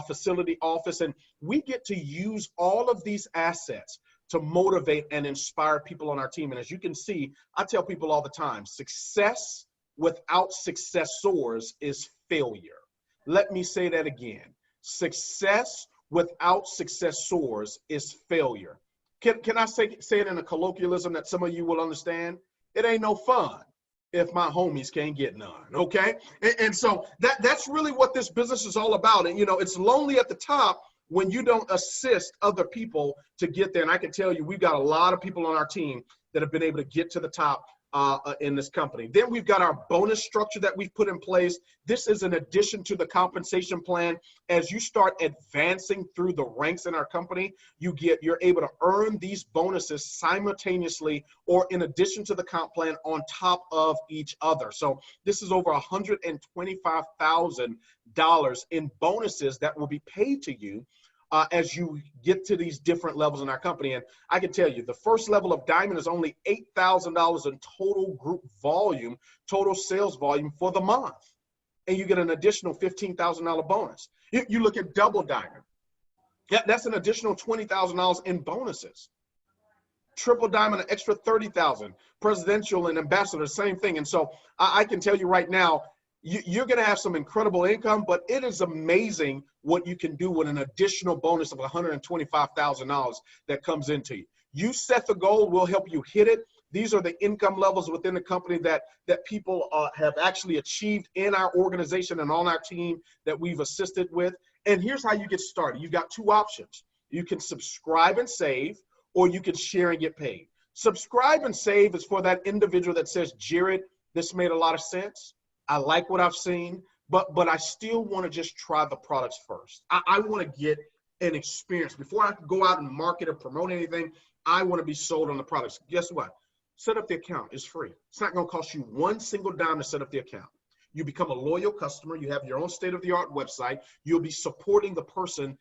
facility office, and we get to use all of these assets to motivate and inspire people on our team. And as you can see, I tell people all the time, success without successors is failure. Let me say that again. Success without successors is failure. Can I say it in a colloquialism that some of you will understand? It ain't no fun if my homies can't get none, okay? And so that's really what this business is all about. And, you know, it's lonely at the top when you don't assist other people to get there. And I can tell you, we've got a lot of people on our team that have been able to get to the top in this company. Then we've got our bonus structure that we've put in place. This is an addition to the compensation plan. As you start advancing through the ranks in our company, you're able to earn these bonuses simultaneously or in addition to the comp plan on top of each other. So this is over $125,000 in bonuses that will be paid to you as you get to these different levels in our company. And I can tell you, the first level of diamond is only $8,000 in total group volume, total sales volume for the month. And you get an additional $15,000 bonus. You look at double diamond. Yeah, that's an additional $20,000 in bonuses. Triple diamond, an extra $30,000. Presidential and ambassador, same thing. And so I can tell you right now, you're going to have some incredible income, but it is amazing what you can do with an additional bonus of $125,000 that comes into you. You set the goal, we'll help you hit it. These are the income levels within the company that people have actually achieved in our organization and on our team that we've assisted with. And here's how you get started. You've got two options. You can subscribe and save, or you can share and get paid. Subscribe and save is for that individual that says, Jarrod, this made a lot of sense. I like what I've seen, but I still want to just try the products first. I want to get an experience. Before I can go out and market or promote anything, I want to be sold on the products. Guess what? Set up the account. It's free. It's not going to cost you one single dime to set up the account. You become a loyal customer. You have your own state-of-the-art website. You'll be supporting the person's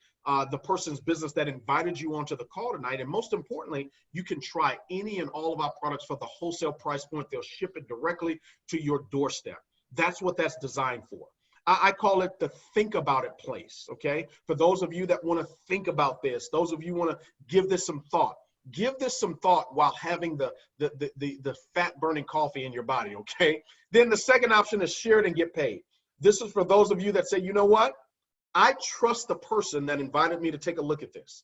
business that invited you onto the call tonight. And most importantly, you can try any and all of our products for the wholesale price point. They'll ship it directly to your doorstep. That's what that's designed for. I call it the think about it place, okay? For those of you that want to think about this, those of you want to give this some thought, give this some thought while having the fat burning coffee in your body, okay? Then the second option is share it and get paid. This is for those of you that say, you know what? I trust the person that invited me to take a look at this.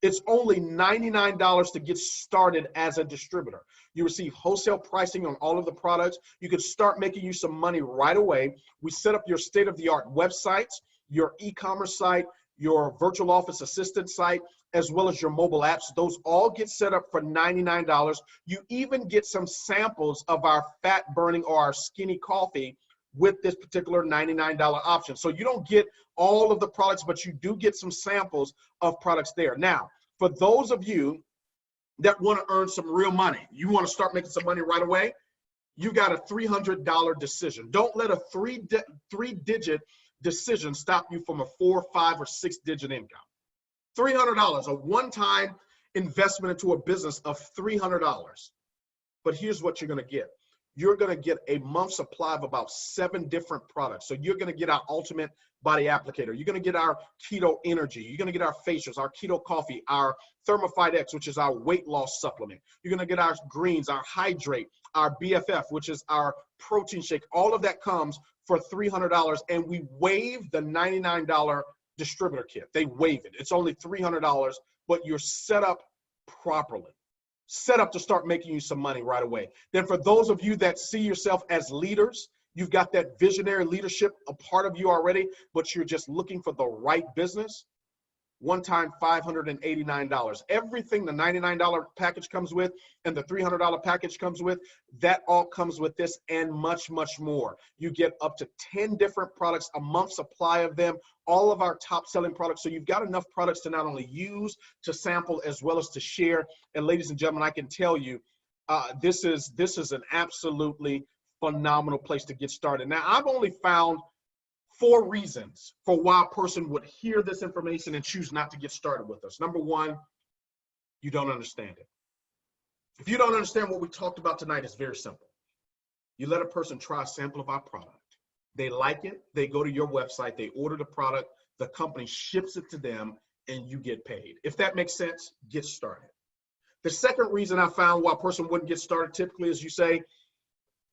It's only $99 to get started as a distributor. You receive wholesale pricing on all of the products. You can start making you some money right away. We set up your state-of-the-art websites, your e-commerce site, your virtual office assistant site, as well as your mobile apps. Those all get set up for $99. You even get some samples of our fat burning or our skinny coffee with this particular $99 option. So you don't get all of the products, but you do get some samples of products there. Now, for those of you that want to earn some real money, you want to start making some money right away, you got a $300 decision. Don't let a three-digit decision stop you from a 4, 5, or 6-digit income. $300, a one-time investment into a business of $300. But here's what you're going to get. You're going to get a month's supply of about 7 different products. So you're going to get our Ultimate Body Applicator. You're going to get our Keto Energy. You're going to get our facials, our Keto Coffee, our Thermophyte X, which is our weight loss supplement. You're going to get our greens, our Hydrate, our BFF, which is our protein shake. All of that comes for $300, and we waive the $99 distributor kit. They waive it. It's only $300, but you're set up properly. Set up to start making you some money right away. Then for those of you that see yourself as leaders, you've got that visionary leadership a part of you already, but you're just looking for the right business, one time $589. Everything the $99 package comes with and the $300 package comes with, that all comes with this and much, much more. You get up to 10 different products, a month's supply of them, all of our top selling products. So you've got enough products to not only use, to sample, as well as to share. And ladies and gentlemen, I can tell you, this is an absolutely phenomenal place to get started. Now, I've only found 4 reasons for why a person would hear this information and choose not to get started with us. Number 1, you don't understand it. If you don't understand what we talked about tonight, it's very simple. You let a person try a sample of our product. They like it, they go to your website, they order the product, the company ships it to them, and you get paid. If that makes sense, get started. The second reason I found why a person wouldn't get started typically is you say,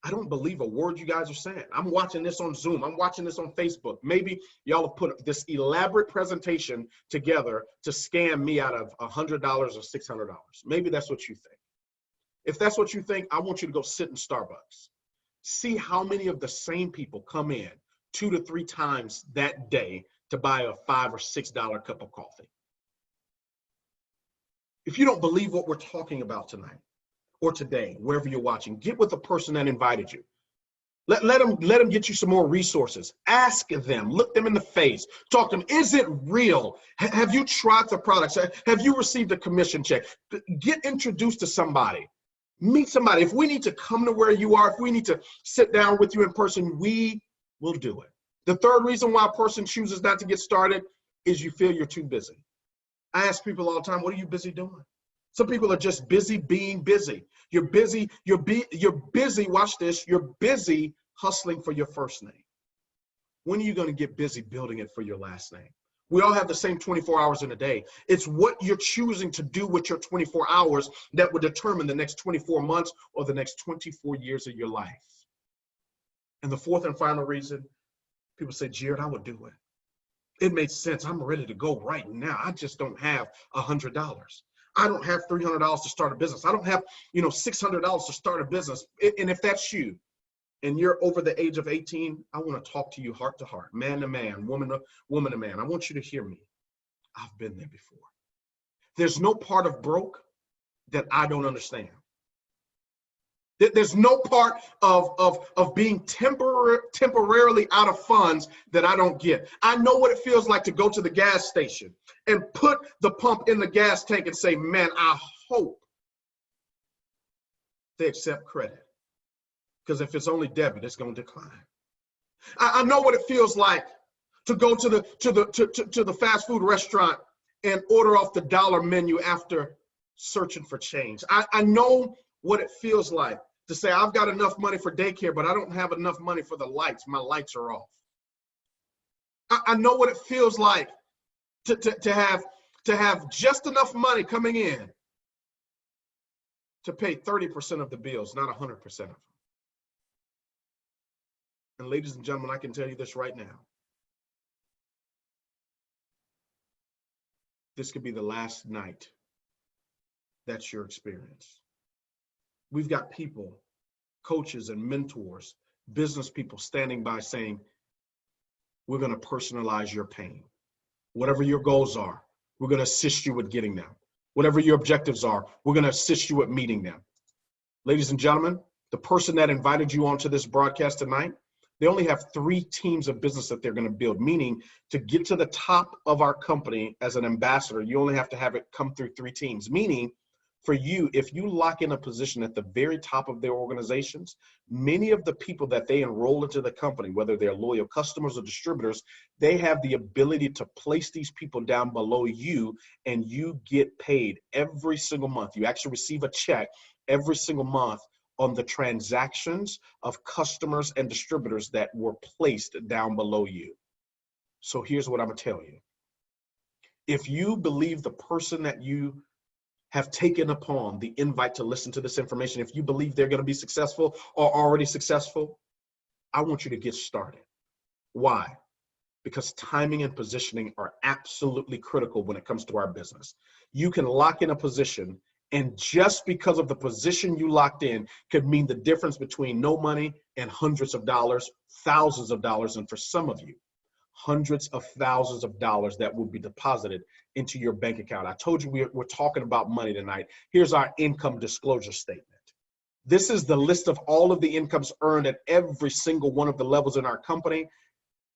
I don't believe a word you guys are saying. I'm watching this on Zoom. I'm watching this on Facebook. Maybe y'all have put this elaborate presentation together to scam me out of $100 or $600. Maybe that's what you think. If that's what you think, I want you to go sit in Starbucks. see how many of the same people come in 2 to 3 times that day to buy a $5 or $6 cup of coffee. If you don't believe what we're talking about tonight or today, wherever you're watching, get with the person that invited you. Let them get you some more resources. Ask them, look them in the face, talk to them. Is it real? Have you tried the products? Have you received a commission check? Get introduced to somebody. Meet somebody. If we need to come to where you are, if we need to sit down with you in person, we will do it. The third reason why a person chooses not to get started is you feel you're too busy. I ask people all the time, what are you busy doing? Some people are just busy being busy. You're busy, you're busy, watch this, you're busy hustling for your first name. When are you going to get busy building it for your last name? We all have the same 24 hours in a day. It's what you're choosing to do with your 24 hours that will determine the next 24 months or the next 24 years of your life. And the fourth and final reason, people say, Jarrod, I would do it. It makes sense. I'm ready to go right now. I just don't have $100. I don't have $300 to start a business. I don't have, $600 to start a business. And if that's you, and you're over the age of 18, I want to talk to you heart to heart, man to man, woman to man. I want you to hear me. I've been there before. There's no part of broke that I don't understand. There's no part of being temporarily out of funds that I don't get. I know what it feels like to go to the gas station and put the pump in the gas tank and say, man, I hope they accept credit. Because if it's only debit, it's going to decline. I know what it feels like to go to the fast food restaurant and order off the dollar menu after searching for change. I know what it feels like to say, I've got enough money for daycare, but I don't have enough money for the lights. My lights are off. I know what it feels like to have just enough money coming in to pay 30% of the bills, not 100% of them. And ladies and gentlemen, I can tell you this right now. This could be the last night that's your experience. We've got people, coaches and mentors, business people standing by saying, we're going to personalize your pain. Whatever your goals are, we're going to assist you with getting them. Whatever your objectives are, we're going to assist you with meeting them. Ladies and gentlemen, the person that invited you onto this broadcast tonight, they only have 3 teams of business that they're going to build, meaning to get to the top of our company as an ambassador, you only have to have it come through 3 teams, meaning for you, if you lock in a position at the very top of their organizations, many of the people that they enroll into the company, whether they're loyal customers or distributors, they have the ability to place these people down below you, and you get paid every single month. You actually receive a check every single month on the transactions of customers and distributors that were placed down below you. So here's what I'm gonna tell you. If you believe the person that you have taken upon the invite to listen to this information, if you believe they're gonna be successful or already successful, I want you to get started. Why? Because timing and positioning are absolutely critical when it comes to our business. You can lock in a position, and just because of the position you locked in could mean the difference between no money and hundreds of dollars, thousands of dollars, and for some of you, hundreds of thousands of dollars that will be deposited into your bank account. I told you we're talking about money tonight. Here's our income disclosure statement. This is the list of all of the incomes earned at every single one of the levels in our company,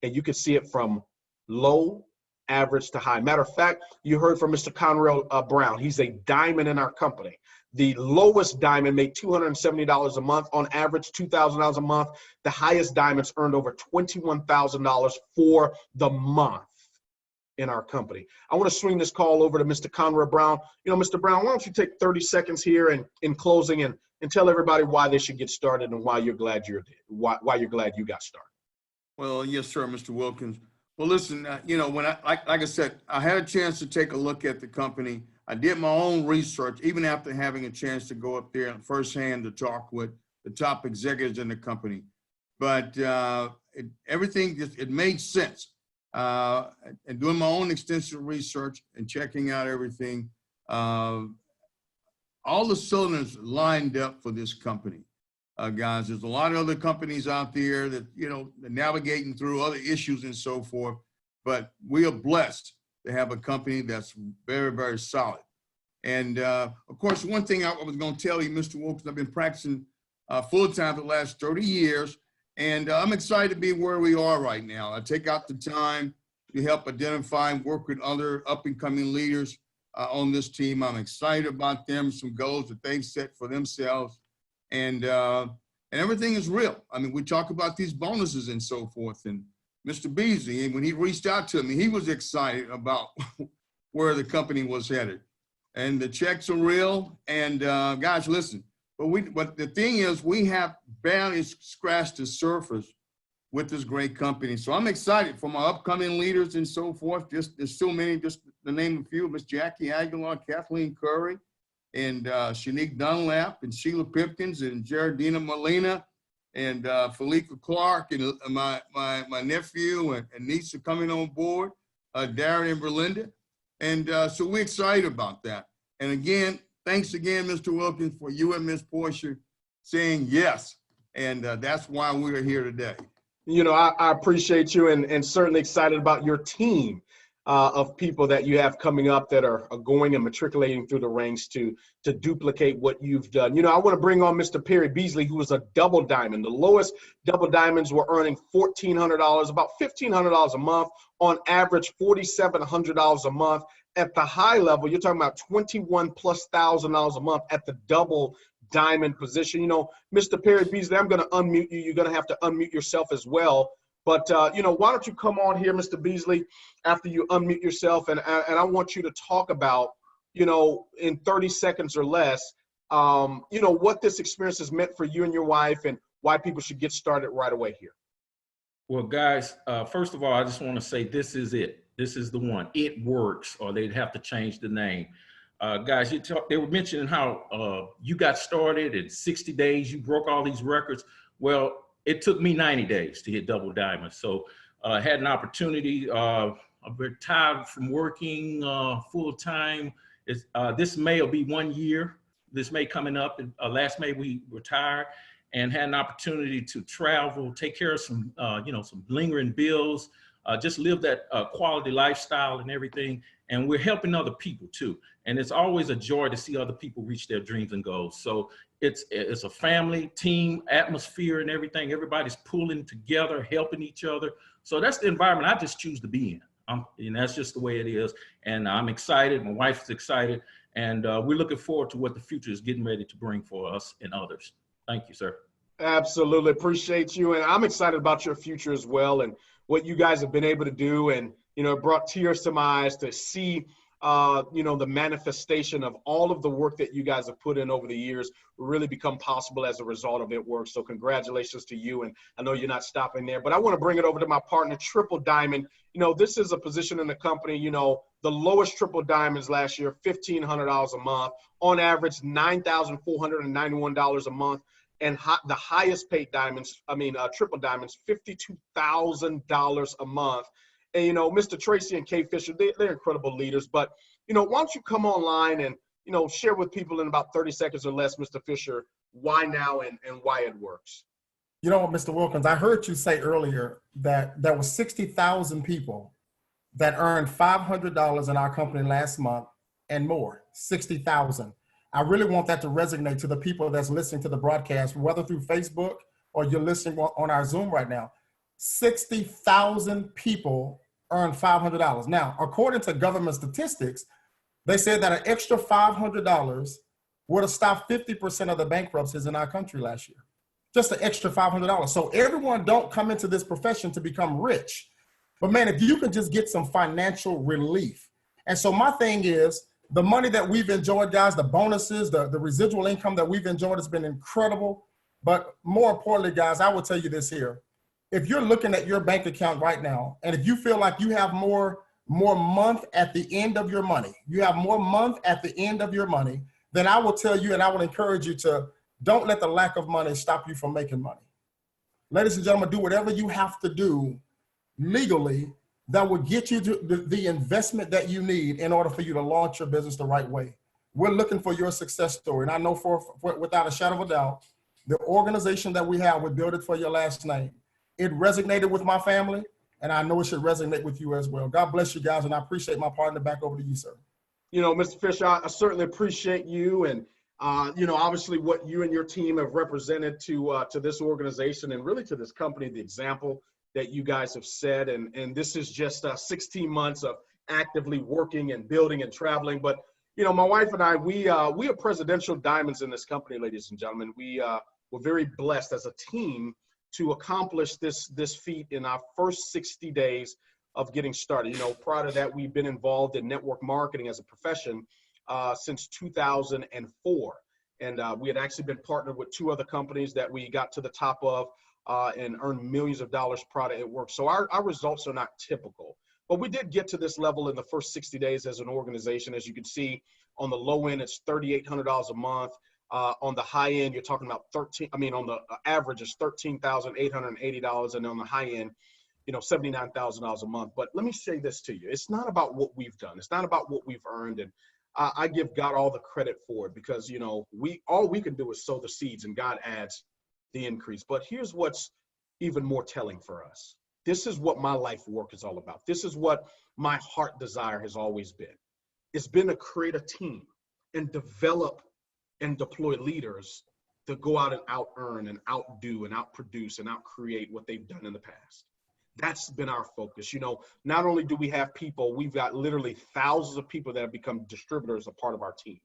and you can see it from low, average to high. Matter of fact, you heard from Mr. Conrell Brown. He's a diamond in our company. The lowest diamond made $270 a month, on average $2,000 a month. The highest diamonds earned over $21,000 for the month in our company. I want to swing this call over to Mr. Conrell Brown. Mr. Brown, why don't you take 30 seconds here and in closing and tell everybody why they should get started and why you're glad you got started. Well, yes, sir, Mr. Wilkins. Well, listen, when like I said, I had a chance to take a look at the company. I did my own research, even after having a chance to go up there and firsthand to talk with the top executives in the company. But everything it made sense. And doing my own extensive research and checking out everything, all the cylinders lined up for this company. guys. There's a lot of other companies out there that, you know, they're navigating through other issues and so forth, but we are blessed to have a company that's very, very solid. And of course, one thing I was going to tell you, Mr. Wilkins, I've been practicing full-time for the last 30 years, and I'm excited to be where we are right now. I take out the time to help identify and work with other up-and-coming leaders on this team. I'm excited about them, some goals that they've set for themselves, and everything is real. I mean, we talk about these bonuses and so forth, and Mr. Beasley, when he reached out to me, he was excited about where the company was headed. And the checks are real. And guys, listen, but the thing is, we have barely scratched the surface with this great company. So I'm excited for my upcoming leaders and so forth. There's so many, just to name a few, Miss Jackie Aguilar, Kathleen Curry, and Shanique Dunlap, and Sheila Pipkins, and Jaredina Molina, and Felica Clark, and my nephew and niece are coming on board, Darren and Berlinda. And so we're excited about that. And again, thanks again, Mr. Wilkins, for you and Ms. Portia saying yes. And that's why we're here today. You know, I appreciate you, and certainly excited about your team of people that you have coming up that are going and matriculating through the ranks to duplicate what you've done. You know, I want to bring on Mr. Perry Beasley, who was a double diamond. The lowest double diamonds were earning $1,400, about $1,500 a month, on average $4,700 a month. At the high level, you're talking about $21,000+ a month at the double diamond position. You know, Mr. Perry Beasley, I'm going to unmute you. You're going to have to unmute yourself as well. But, you know, why don't you come on here, Mr. Beasley, after you unmute yourself, and I want you to talk about, you know, in 30 seconds or less, you know, what this experience has meant for you and your wife and why people should get started right away here. Well, guys, first of all, I just want to say this is it. This is the one. It works, or they'd have to change the name. Guys, they were mentioning how you got started in 60 days, you broke all these records. Well, it took me 90 days to hit double diamond. So I had an opportunity. I'm retired from working full time. This May will be 1 year. This May coming up. Last May we retired and had an opportunity to travel, take care of some, you know, some lingering bills, just live that quality lifestyle and everything. And we're helping other people too. And it's always a joy to see other people reach their dreams and goals. So it's a family, team, atmosphere and everything. Everybody's pulling together, helping each other. So that's the environment I just choose to be in. And that's just the way it is. And I'm excited. My wife is excited. And we're looking forward to what the future is getting ready to bring for us and others. Thank you, sir. Absolutely. Appreciate you. And I'm excited about your future as well and what you guys have been able to do. And, you know, it brought tears to my eyes to see, you know, the manifestation of all of the work that you guys have put in over the years really become possible as a result of it work. So congratulations to you. And I know you're not stopping there, but I want to bring it over to my partner, Triple Diamond. You know, this is a position in the company, you know, the lowest triple diamonds last year, $1,500 a month, on average, $9,491 a month. And the highest paid diamonds, triple diamonds, $52,000 a month. And, you know, Mr. Tracy and Kay Fisher, they're incredible leaders. But, you know, why don't you come online and, you know, share with people in about 30 seconds or less, Mr. Fisher, why now and why it works. You know what, Mr. Wilkins, I heard you say earlier that there were 60,000 people that earned $500 in our company last month and more, 60,000. I really want that to resonate to the people that's listening to the broadcast, whether through Facebook or you're listening on our Zoom right now. 60,000 people earn $500. Now, according to government statistics, they said that an extra $500 would have stopped 50% of the bankruptcies in our country last year. Just an extra $500. So everyone don't come into this profession to become rich. But man, if you can just get some financial relief. And so my thing is, the money that we've enjoyed, guys, the bonuses, the residual income that we've enjoyed has been incredible. But more importantly, guys, I will tell you this here. If you're looking at your bank account right now, and if you feel like you have more month at the end of your money, then I will tell you and I will encourage you to don't let the lack of money stop you from making money. Ladies and gentlemen, do whatever you have to do legally that will get you to the investment that you need in order for you to launch your business the right way. We're looking for your success story. And I know without a shadow of a doubt the organization that we have, we build it for your last name. It resonated with my family, and I know it should resonate with you as well. God bless you guys, and I appreciate my partner. Back over to you, sir. You know, Mr. Fisher, I certainly appreciate you, and you know, obviously what you and your team have represented to this organization and really to this company, the example that you guys have set. And this is just 16 months of actively working and building and traveling. But, you know, my wife and I, we are presidential diamonds in this company, ladies and gentlemen. We were very blessed as a team to accomplish this feat in our first 60 days of getting started. You know, prior to that, we've been involved in network marketing as a profession since 2004. And we had actually been partnered with 2 other companies that we got to the top of and earned millions of dollars prior to it work. So our results are not typical. But we did get to this level in the first 60 days as an organization. As you can see, on the low end, it's $3,800 a month. On the high end, you're talking about on the average, it's $13,880. And on the high end, you know, $79,000 a month. But let me say this to you. It's not about what we've done. It's not about what we've earned. And I give God all the credit for it because, you know, all we can do is sow the seeds and God adds the increase. But here's what's even more telling for us. This is what my life work is all about. This is what my heart desire has always been. It's been to create a team and develop and deploy leaders to go out and out earn and outdo and outproduce and outcreate what they've done in the past. That's been our focus. You know, not only do we have people, we've got literally thousands of people that have become distributors a part of our team.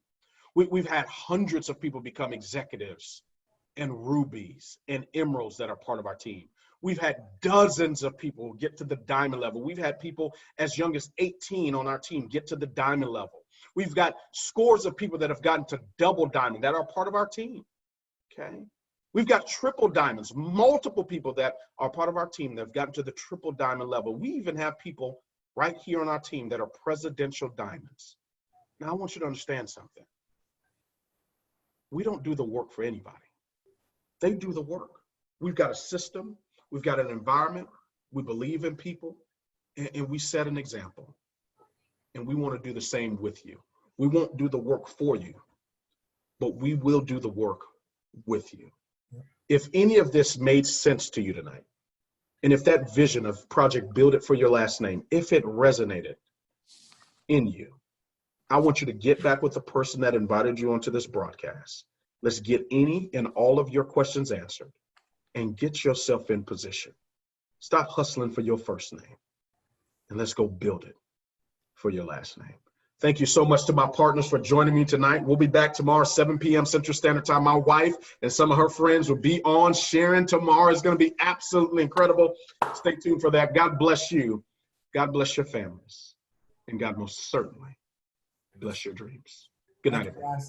We've had hundreds of people become executives and rubies and emeralds that are part of our team. We've had dozens of people get to the diamond level. We've had people as young as 18 on our team get to the diamond level. We've got scores of people that have gotten to double diamond that are part of our team, okay? We've got triple diamonds, multiple people that are part of our team that have gotten to the triple diamond level. We even have people right here on our team that are presidential diamonds. Now, I want you to understand something. We don't do the work for anybody. They do the work. We've got a system. We've got an environment. We believe in people, and we set an example. And we want to do the same with you. We won't do the work for you, but we will do the work with you. If any of this made sense to you tonight, and if that vision of Project Build It for Your Last Name, if it resonated in you, I want you to get back with the person that invited you onto this broadcast. Let's get any and all of your questions answered and get yourself in position. Stop hustling for your first name and let's go build it for your last name. Thank you so much to my partners for joining me tonight. We'll be back tomorrow, 7 p.m. Central Standard Time. My wife and some of her friends will be on. Sharon tomorrow is going to be absolutely incredible. Stay tuned for that. God bless you. God bless your families. And God most certainly bless your dreams. Good night, everyone.